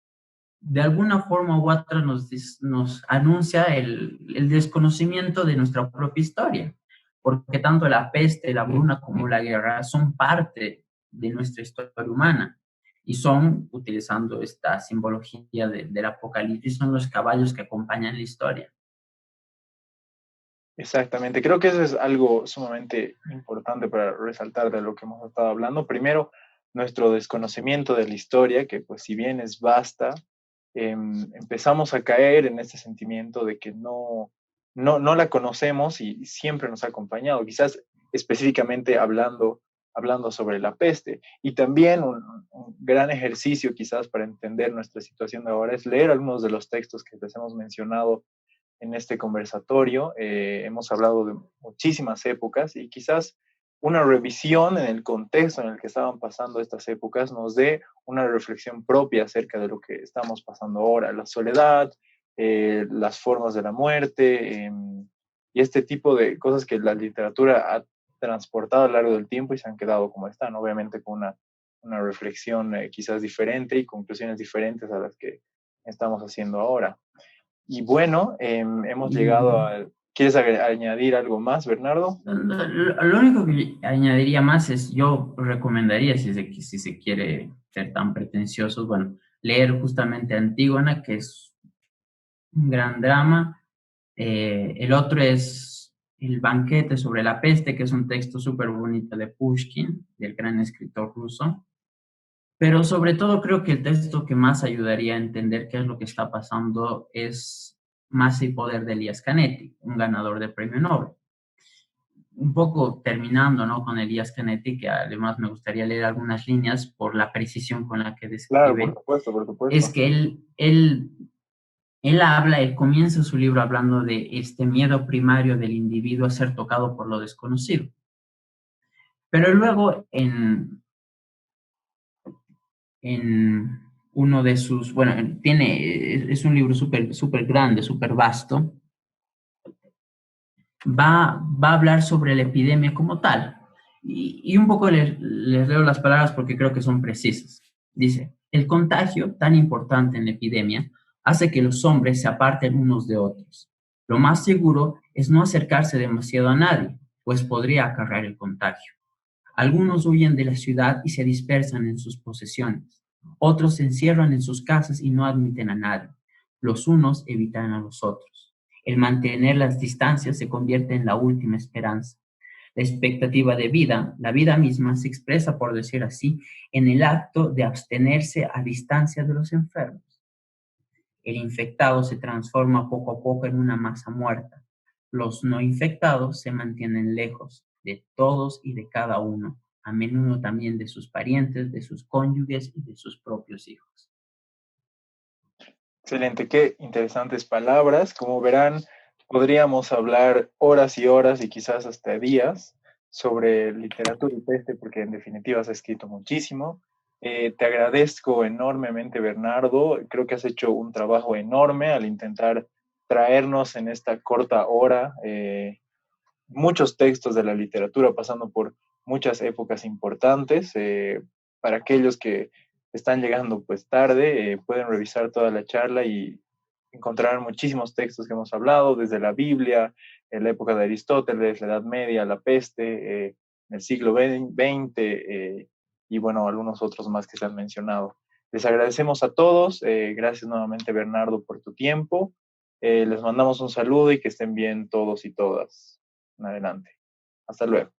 de alguna forma u otra nos anuncia el desconocimiento de nuestra propia historia, porque tanto la peste, la hambruna como la guerra son parte de nuestra historia humana y son, utilizando esta simbología del apocalipsis, son los caballos que acompañan la historia. Exactamente, creo que eso es algo sumamente importante para resaltar de lo que hemos estado hablando. Primero, nuestro desconocimiento de la historia, que pues si bien es vasta, empezamos a caer en este sentimiento de que no la conocemos y siempre nos ha acompañado, quizás específicamente hablando sobre la peste. Y también un gran ejercicio quizás para entender nuestra situación de ahora es leer algunos de los textos que les hemos mencionado en este conversatorio. Hemos hablado de muchísimas épocas y quizás una revisión en el contexto en el que estaban pasando estas épocas nos dé una reflexión propia acerca de lo que estamos pasando ahora, la soledad, las formas de la muerte y este tipo de cosas que la literatura ha transportado a lo largo del tiempo y se han quedado como están, obviamente con una reflexión quizás diferente y conclusiones diferentes a las que estamos haciendo ahora. Y bueno, hemos llegado Y a... ¿Quieres añadir algo más, Bernardo? lo único que añadiría más es, yo recomendaría, si se quiere ser tan pretenciosos, bueno, leer justamente Antígona, que es un gran drama. El otro es El banquete sobre la peste, que es un texto súper bonito de Pushkin, del gran escritor ruso. Pero sobre todo creo que el texto que más ayudaría a entender qué es lo que está pasando es Masa y Poder de Elias Canetti, un ganador de premio Nobel. Un poco terminando, ¿no?, con Elias Canetti, que además me gustaría leer algunas líneas por la precisión con la que Claro, por describe, supuesto, por es supuesto. que él comienza su libro hablando de este miedo primario del individuo a ser tocado por lo desconocido. Pero luego en uno de sus, bueno, es un libro súper super grande, súper vasto, va a hablar sobre la epidemia como tal. Y un poco les leo las palabras porque creo que son precisas. Dice, el contagio tan importante en la epidemia hace que los hombres se aparten unos de otros. Lo más seguro es no acercarse demasiado a nadie, pues podría acarrear el contagio. Algunos huyen de la ciudad y se dispersan en sus posesiones. Otros se encierran en sus casas y no admiten a nadie. Los unos evitan a los otros. El mantener las distancias se convierte en la última esperanza. La expectativa de vida, la vida misma, se expresa, por decir así, en el acto de abstenerse a distancia de los enfermos. El infectado se transforma poco a poco en una masa muerta. Los no infectados se mantienen lejos de todos y de cada uno, a menudo también de sus parientes, de sus cónyuges y de sus propios hijos. Excelente, qué interesantes palabras. Como verán, podríamos hablar horas y horas y quizás hasta días sobre literatura y peste, porque en definitiva has escrito muchísimo. Te agradezco enormemente, Bernardo. Creo que has hecho un trabajo enorme al intentar traernos en esta corta hora muchos textos de la literatura, pasando por muchas épocas importantes. Para aquellos que están llegando pues tarde, pueden revisar toda la charla y encontrarán muchísimos textos que hemos hablado, desde la Biblia, en la época de Aristóteles, la Edad Media, la peste, en el siglo XX, y bueno, algunos otros más que se han mencionado. Les agradecemos a todos. Gracias nuevamente, Bernardo, por tu tiempo. Les mandamos un saludo y que estén bien todos y todas. En adelante. Hasta luego.